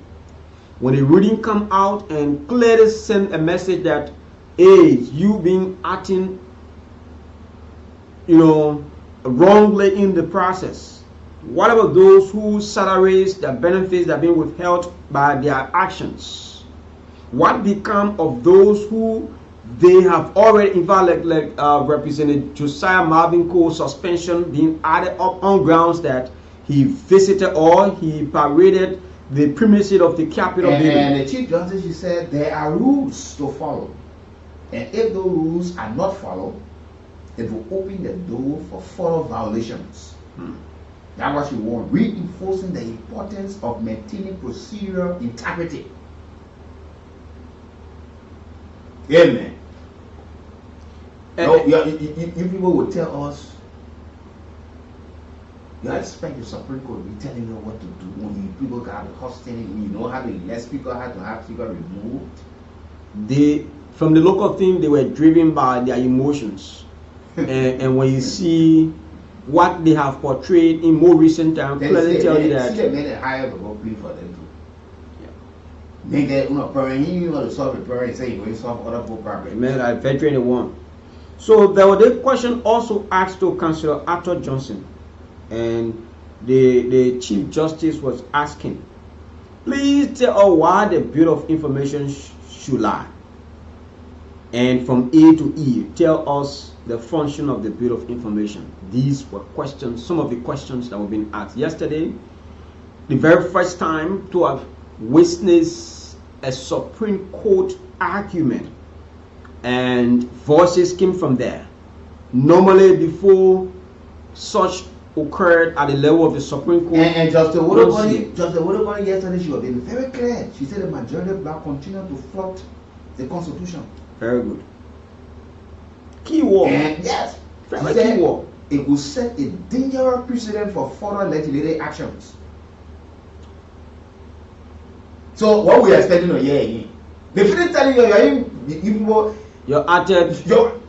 when the ruling come out and clearly send a message that, hey, you been acting, wrongly in the process. What about those whose salaries, their benefits are being withheld by their actions? What become of those who they have already, in fact, like Representative Josiah Marvin Kool suspension being added up on grounds that he visited or he paraded the premises of the Capitol building. And the Chief Justice, she said there are rules to follow, and if those rules are not followed, it will open the door for further violations. That's what she wants, reinforcing the importance of maintaining procedural integrity. Amen. You people will tell us, you expect the Supreme Court to be telling you what to do when you people got hosting, you know how the less people had to have people removed. From the local team, they were driven by their emotions. and when you see what they have portrayed in more recent times, clearly tell you that they made it higher to go plea for them too. Make that you want to solve the problem and say you will solve other problems. Man, I veteran one. So there was a question also asked to Councillor Arthur Johnson, and the Chief Justice was asking, please tell us why the Bureau of Information should lie. And from A to E, tell us the function of the Bureau of Information. These were questions, some of the questions that were being asked yesterday. The very first time to have witnessed a Supreme Court argument, and voices came from there. Normally, before such occurred at the level of the Supreme Court, and Justice Woodbody yesterday, she was being very clear. She said the majority of black continue to flout the Constitution. Very good. Key word. And yes, very key word. It will set a dangerous precedent for further legislative actions. So what we are expecting to hear again? They finish telling you're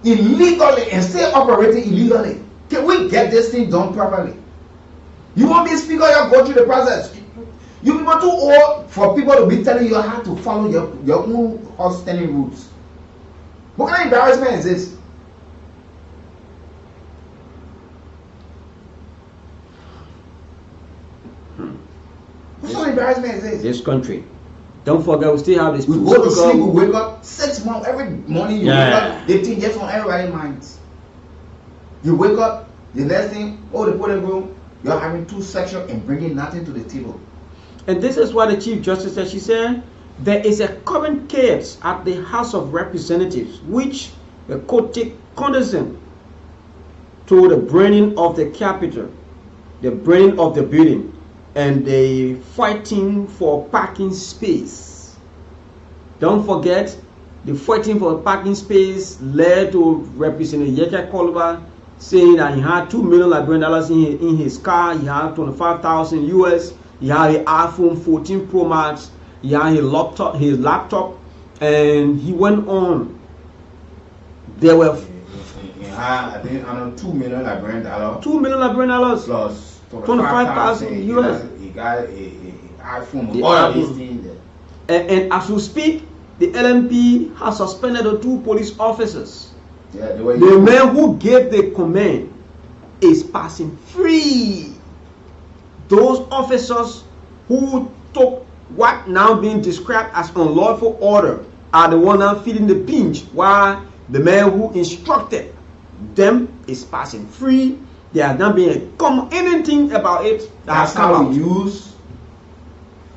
illegally and still operating illegally. Can we get this thing done properly? You want me to speak or you go through the process? You people too old for people to be telling you how to follow your own outstanding rules. What kind of embarrassment is this? What sort of embarrassment is this? This country. Don't forget, we still have this. We go to sleep, we wake up 6 months every morning. You wake up, they think just on everybody's minds. You wake up, the next thing, the polling room, you're having 2 sections and bringing nothing to the table. And this is what the Chief Justice said. She said there is a current chaos at the House of Representatives, which the court take cognizance to the burning of the Capitol, the burning of the building, and the fighting for parking space. Don't forget, the fighting for parking space led to Representative Yeke Kolba saying that he had $2 million in his car, he had 25,000 US, he had an iPhone 14 Pro Max, he had his laptop, and he went on. There were I think $2 million Liberian dollars. $2 million Liberian dollars plus $25,000 US. He got a iPhone. The All of iPhone. these things. And as we speak, the LMP has suspended the 2 police officers. Yeah, the man who gave the command is passing free. Those officers who took what now being described as unlawful order are the one now feeling the pinch, while the man who instructed them is passing free. They are not being anything about it. That's how we use.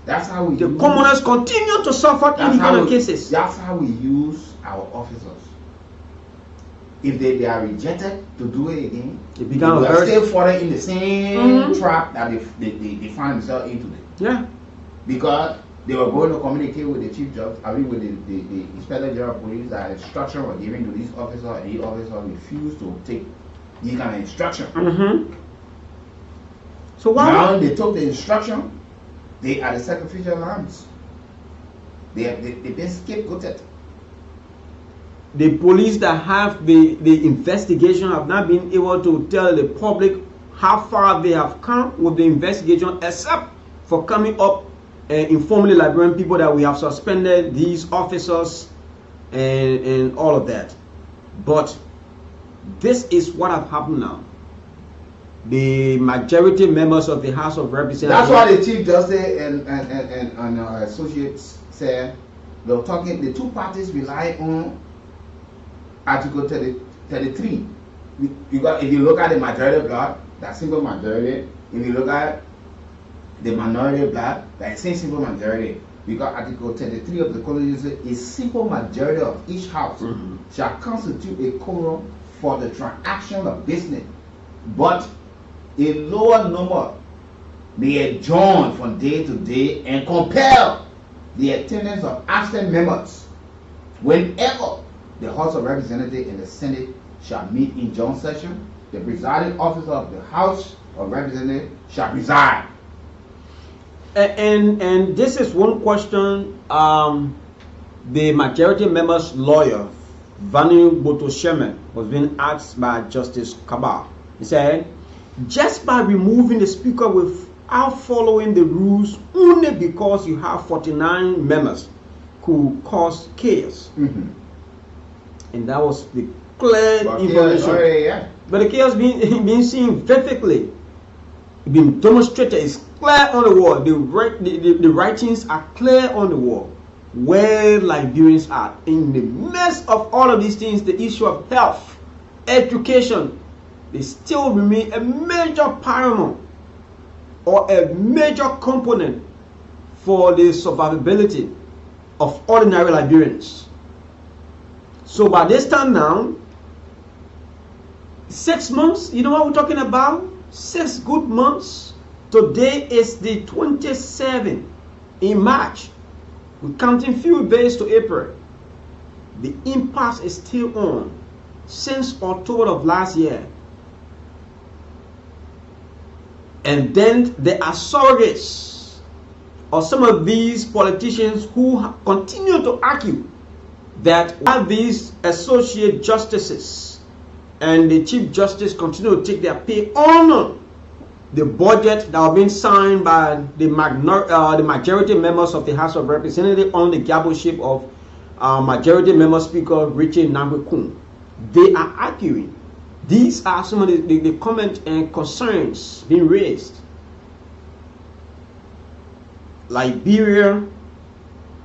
The commoners continue to suffer in these kind of cases. That's how we use our officers. If they are rejected to do it again, they are still falling in the same trap that they find themselves into. Yeah. Because they were going to communicate with the chief judge, with the inspector general of police, that instruction was given to these officers, and these officers refused to take these kind of instruction. So why now they took the instruction, they are the sacrificial lambs. They've been scapegoated. The police that have the investigation have not been able to tell the public how far they have come with the investigation, except for coming up informally Liberian people that we have suspended these officers and all of that. But this is what has happened now. The majority members of the House of Representatives. That's why the Chief Justice and associates said they were talking. The 2 parties rely on Article 33. If you look at the majority block, that simple majority. If you look at the minority block, that same simple majority. Because Article 33 of the Constitution says a simple majority of each house shall constitute a quorum for the transaction of business, but a lower number may adjourn from day to day and compel the attendance of absent members whenever the House of Representatives and the Senate shall meet in joint session. The presiding officer of the House of Representatives shall preside. And this is one question the majority member's lawyer, Vanu Botoshemen, was being asked by Justice Kabah. He said, just by removing the speaker without following the rules only because you have 49 members could cause chaos. And that was the clear information. But the chaos being seen vividly, being demonstrated, is clear on the wall. The writings are clear on the wall where Liberians are. In the midst of all of these things, the issue of health, education, they still remain a major paramount or a major component for the survivability of ordinary Liberians. So by this time now, 6 months, you know what we're talking about? 6 good months. Today is the 27th in March. We're counting few days to April. The impasse is still on since October of last year. And then there are surrogates or some of these politicians who continue to argue that while these associate justices and the Chief Justice continue to take their pay on the budget that was being signed by the majority members of the House of Representatives on the gableship of Majority Member Speaker Richard Nambekun. They are arguing. These are some of the comments and concerns being raised. Liberia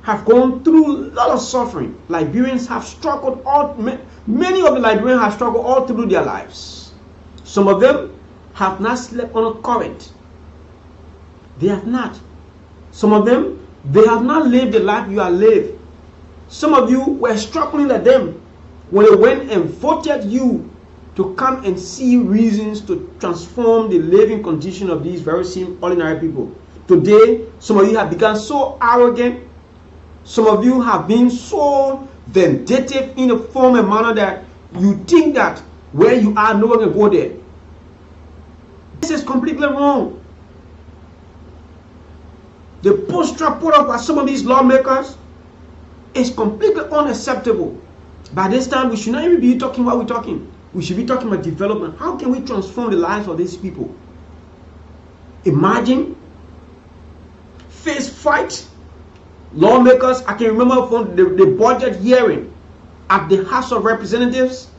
have gone through a lot of suffering. Liberians have struggled many of the Liberians have struggled all through their lives. Some of them have not slept on a current. They have not. Some of them, they have not lived the life you have lived. Some of you were struggling like them when they went and voted you to come and see reasons to transform the living condition of these very same ordinary people. Today, some of you have become so arrogant. Some of you have been so vindictive in a form and manner that you think that where you are, no one can go there. This is completely wrong. The posture put up by some of these lawmakers is completely unacceptable. By this time, we should not even be talking what we're talking. We should be talking about development. How can we transform the lives of these people? Imagine face fight. Lawmakers, I can remember from the budget hearing at the House of Representatives,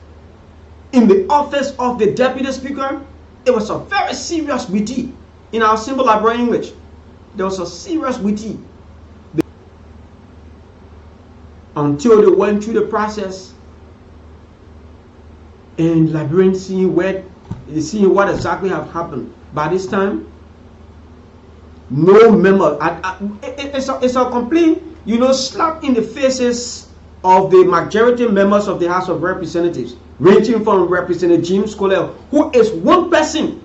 in the office of the Deputy Speaker. It was a very serious meeting. In our simple Liberian English, there was a serious meeting. Until they went through the process and Liberians seeing what exactly have happened. By this time, no member. It's a complete, slap in the faces of the majority members of the House of Representatives, ranging from Representative James Kool, who is one person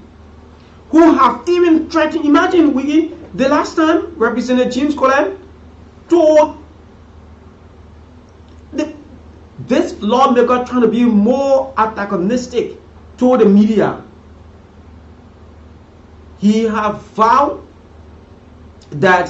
who have even threatened. Imagine the last time Representative James Kool told this lawmaker trying to be more antagonistic to the media. He have vowed that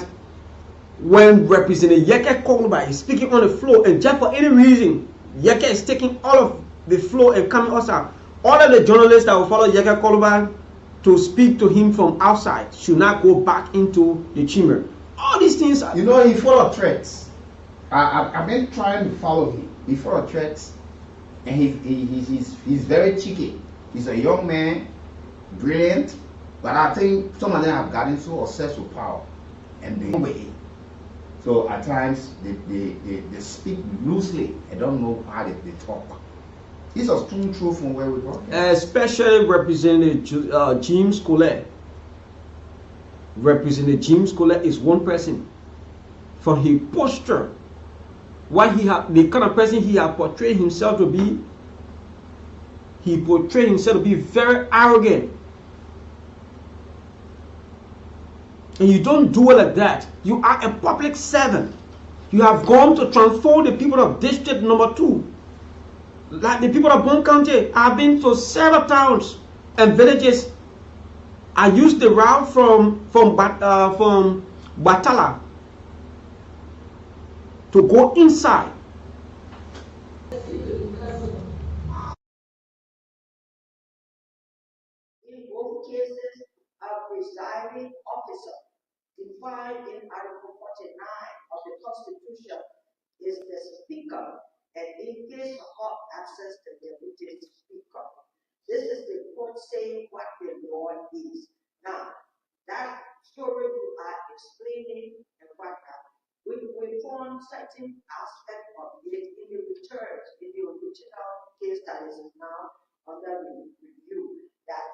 when Representative Yeke Kool is speaking on the floor, and just for any reason, Yeke is taking all of the floor and coming outside, all of the journalists that will follow Yeke Kool to speak to him from outside should not go back into the chamber. All these things are, he follow threats. I've been trying to follow him. He follow threats, and he's very cheeky. He's a young man, brilliant, but I think some of them have gotten so obsessed with power and the way. So at times they speak loosely. I don't know how they talk. This was too true from where we go. Especially Representative James Kool. Representative James Kool is one person. From his posture, the kind of person he has portrayed himself to be, he portrayed himself to be very arrogant. And you don't do it like that. You are a public servant. You have gone to transform the people of District Number 2. Like the people of Bon County. I've been to several towns and villages. I used the route from Batala to go inside. In both cases, a presiding officer defined in Article 49 of the Constitution is the Speaker, and in case of hot access, the Deputy Speaker. This is the court saying what the law is. Now, that story you are explaining and what we found certain aspect of it in the returns, in the original case that is now under review, that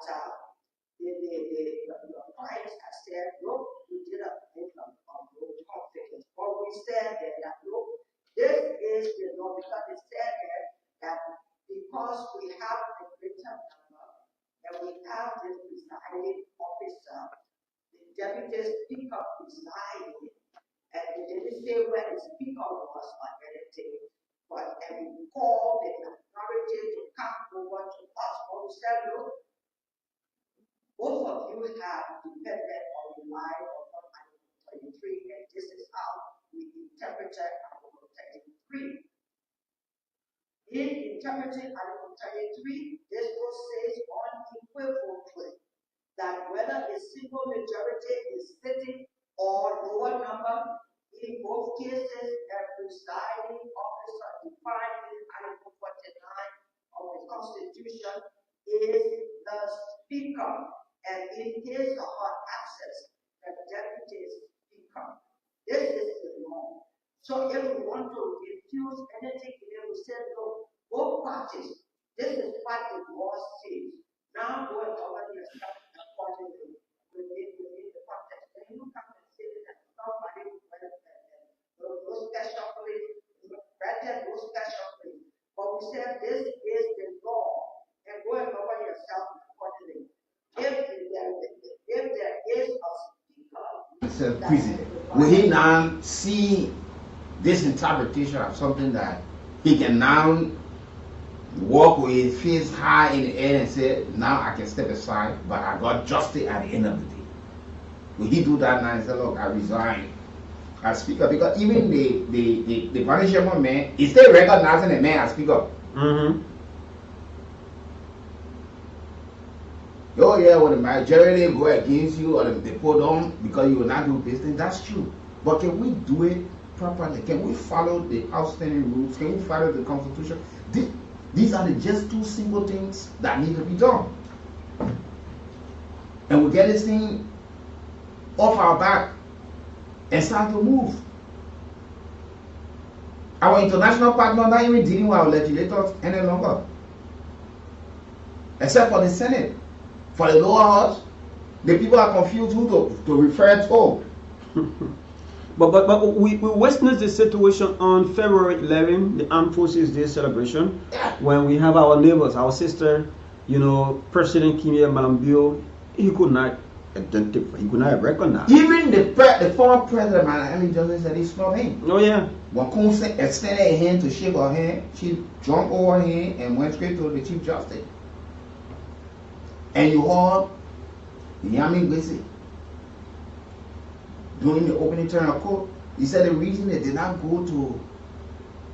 the clients have said, look, we did a thing of no confidence. But we said that, look, this is the law, because it said that because we have a greater number and we have this presiding officer, the deputy speaker presiding, and it didn't say where the speaker was or anything, but and we called the authority to come over to us. But we said, look, both of you have depended or relied on Article 33, and this is how we interpreted Article 33. In interpreting Article 33, this law says unequivocally that whether a single majority is sitting or lower number, in both cases, a presiding officer defined in Article 49 of the Constitution is the Speaker, and in case of access, the Deputy Speaker. This is the law. So if we want to infuse anything in it, we say, no, both parties, this is what the law says. Now go and cover yourself accordingly within the context. Then you come and say that somebody those special place, granted those special place. But we said this is the law, and go and cover yourself accordingly. If there is a speaker, will he now see this interpretation of something that he can now walk with his face high in the air and say, now I can step aside, but I got justice at the end of the day? Will he do that now and say, look, I resign as speaker? Because even the punishment man is still recognizing the man as speaker. oh yeah, when the majority go against you or they put on because you will not do business, that's true. But can we do it properly? Can we follow the outstanding rules? Can we follow the Constitution? These are just two simple things that need to be done. And we get this thing off our back and start to move. Our international partner not even dealing with our legislators any longer. Except for the Senate. For the lower house, the people are confused who to refer to. But we witnessed the situation on February 11, the Armed Forces Day celebration, when we have our neighbors, our sister, you know, President Kimia Malambio, he could not identify, he could not recognize. Even the former president, Miami Johnson, said he snubbed him. Oh yeah. When Kool extended a hand to shake her hand, she jumped over him and went straight to the Chief Justice. And you heard Yami Gwesi during the opening turn of court. He said the reason they did not go to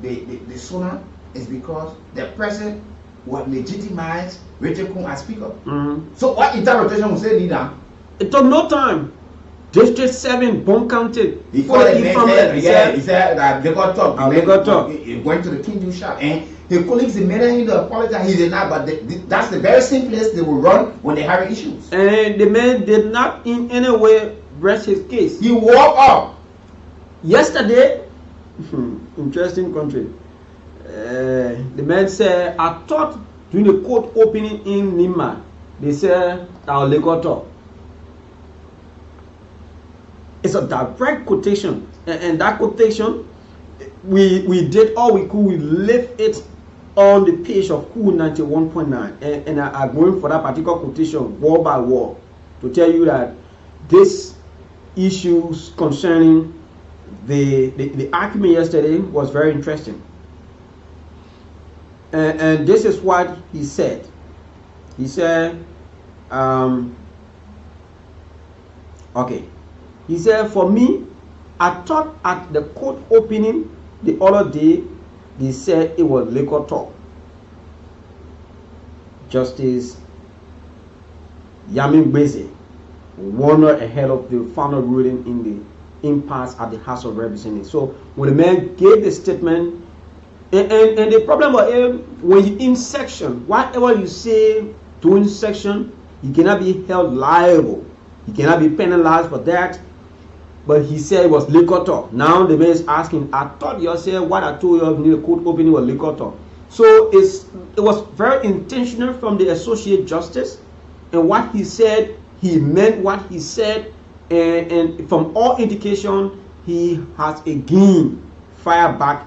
the Sona is because the president would legitimize Rachel Kool as speaker. So what interpretation was say, leader? It took no time. District 7 bomb counted. He said that they got talk. He went to the King shop and his colleagues demanded him to apologize. He did not, but that's the very same place they will run when they have issues. And the man did not in any way rest his case. He walked up. Yesterday, interesting country. The man said, I thought during the court opening in Nima, they said our legato. It's a direct quotation, and that quotation, we did all we could. We left it on the page of Kool 91.9, and I'm going for that particular quotation word by word to tell you that this issues concerning the argument yesterday was very interesting, and this is what he said. He said, okay. He said, for me, I thought at the court opening the other day, they said it was liquor talk. Justice Yamin Beze, 1 hour ahead of the final ruling in the impasse at the House of Representatives. So when the man gave the statement, and the problem was when you in section, whatever you say during section, you cannot be held liable. You cannot be penalized for that. But he said it was liquor talk. Now the man is asking, I thought you said what I told you in the court opening was liquor talk. So it was very intentional from the Associate Justice. And what he said, he meant what he said. And from all indication, he has again fired back,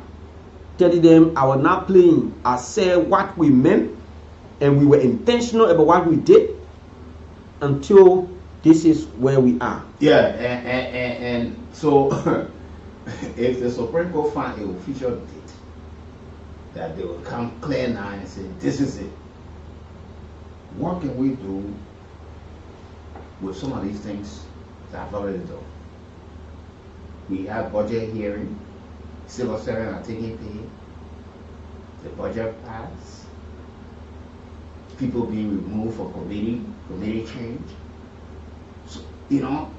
telling them I was not playing. I said what we meant. And we were intentional about what we did until this is where we are. Yeah, and so if the Supreme Court find a official date that they will come clear now and say this is it, what can we do with some of these things that I've already done? We have budget hearing, civil servants are taking pay, the budget passed, people being removed for committee change. So, you know,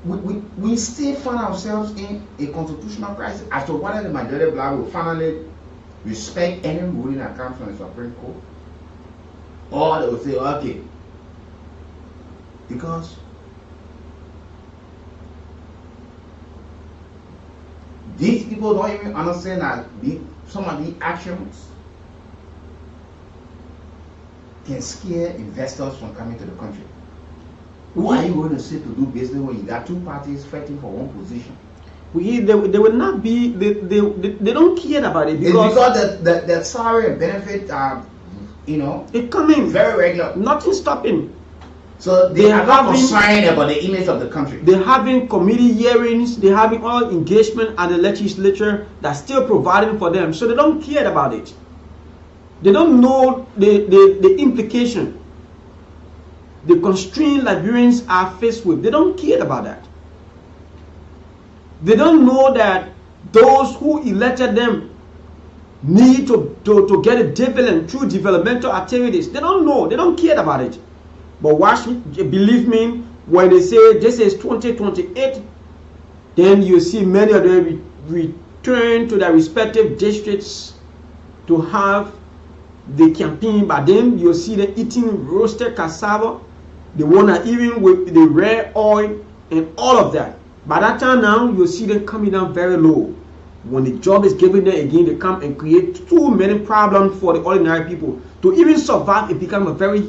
we still find ourselves in a constitutional crisis as to whether the majority black will finally respect any ruling that comes from the Supreme Court, or they will say, okay, because these people don't even understand that some of the actions can scare investors from coming to the country. Who are you going to sit to do business when you got two parties fighting for one position? They will not be, they don't care about it. Because it's because the salary and benefit are, you know, it coming very regular. Nothing stopping. So they are not concerned about the image of the country. They're having committee hearings, they're having all engagement at the legislature that's still providing for them. So they don't care about it. They don't know the implication, the constraint Liberians are faced with. They don't care about that. They don't know that those who elected them need to get a dividend through developmental activities. They don't know. They don't care about it. But watch me, believe me, when they say this is 2028, then you see many of them return to their respective districts to have the campaign. But then you see them eating roasted cassava. They wanna even with the red oil and all of that. By that time now, you see them coming down very low. When the job is given them again, they come and create too many problems for the ordinary people. To even survive, it becomes a very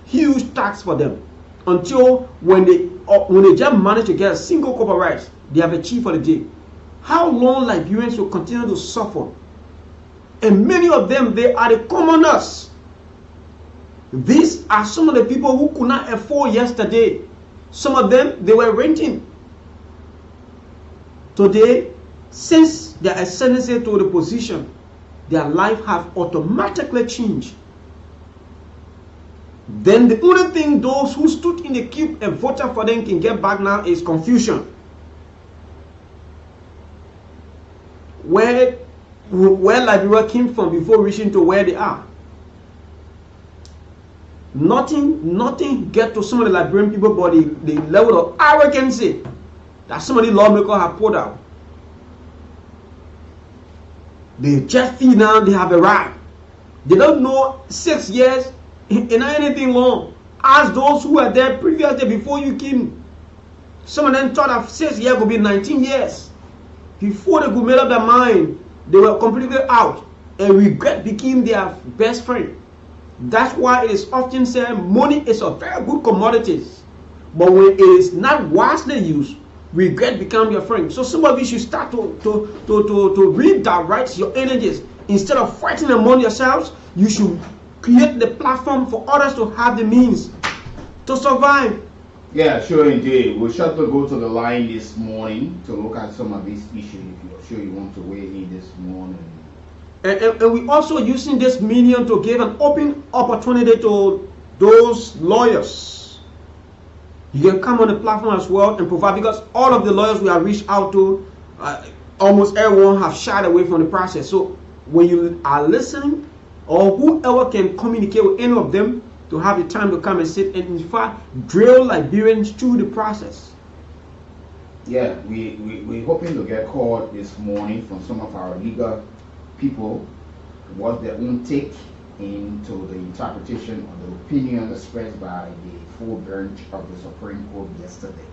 huge tax for them. Until when they just manage to get a single cup of rice, they have achieved for the day. How long Liberians will continue to suffer? And many of them, they are the commoners. These are some of the people who could not afford yesterday. Some of them, they were renting. Today, since their ascendancy to the position, their life have automatically changed. Then the only thing those who stood in the queue and voted for them can get back now is confusion. Where Liberia came from before reaching to where they are. Nothing get to some of the Liberian people but the level of arrogancy that some of the lawmakers have put out. They just feel now they have a right. They don't know 6 years and not anything long. Ask those who were there previously before you came. Some of them thought that 6 years could be 19 years. Before they could make up their mind, they were completely out. And regret became their best friend. That's why it is often said money is a very good commodity. But when it is not wisely used, regret becomes your friend. So some of you should start to redirect your energies. Instead of fighting among yourselves, you should create the platform for others to have the means to survive. Yeah, sure indeed. We'll shortly go to the line this morning to look at some of these issues if you're sure you want to weigh in this morning. And we're also using this medium to give an open opportunity to those lawyers. You can come on the platform as well and provide, because all of the lawyers we have reached out to, almost everyone have shied away from the process. So when you are listening, or whoever can communicate with any of them, to have the time to come and sit and in fact drill Liberians through the process. Yeah, we're hoping to get called this morning from some of our legal people, what their own take into the interpretation or the opinion expressed by the full bench of the Supreme Court yesterday.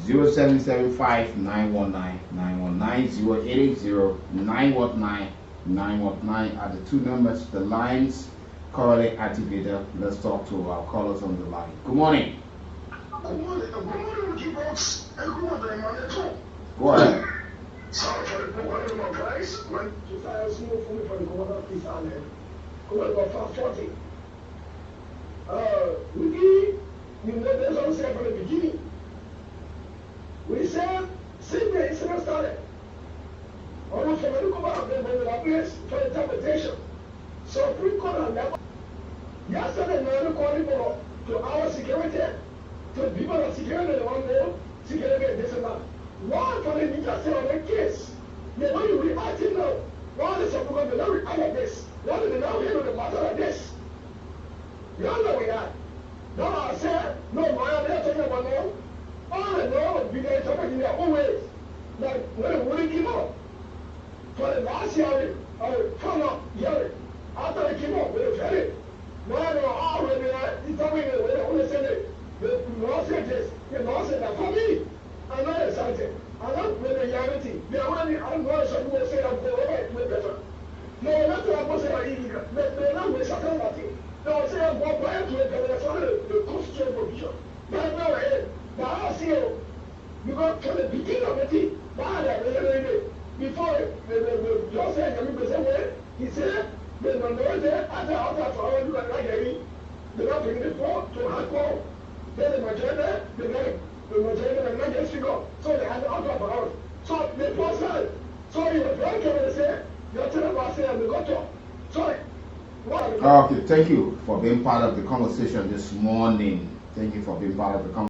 0775-919-919, 0880-919-919 are the two numbers. The lines currently activated. Let's talk to our callers on the line. Good morning. Good morning. Good morning, you folks. And good morning, my name. Go ahead. Sorry for the good morning, guys. Man, if I was more for me for the good of this island, go about 540. We know there's also said from the beginning. We said, since the incident started, almost for medical about them when we are placed for interpretation. So, Supreme Court never. Yesterday, now calling for to our security, to people of security, the one more security this and that. Why for the ninja say on the case? They know you reacting now. Why is some going to not react like this? Why do they now handle the matter like this? You don't know we had. Now I said, no, my they're talking about no. All I know, we get talking in their own ways. Like when it wouldn't give up. For the last year, I found out hearing. After I came up with a ferry, now I know already he's talking when they only said it. The law said this, the law said that for me. I'm not excited. I'm not with the reality. The only I'm going to say I'm going to better. No, not that I'm going to say illegal. They're not with something like it. They will say I'm going to it, but that's not the constitutional provision. But no, now I see you. Because from the beginning of the thing, before the law said, he said, the minority, after for all you like they're not bringing it forward to hardcore. Then the majority, the majority are not just figure. So they had the outcome for us. So they forced us. So you were very careful to say, you're telling us and we got to. Sorry. Okay, thank you for being part of the conversation this morning. Thank you for being part of the conversation.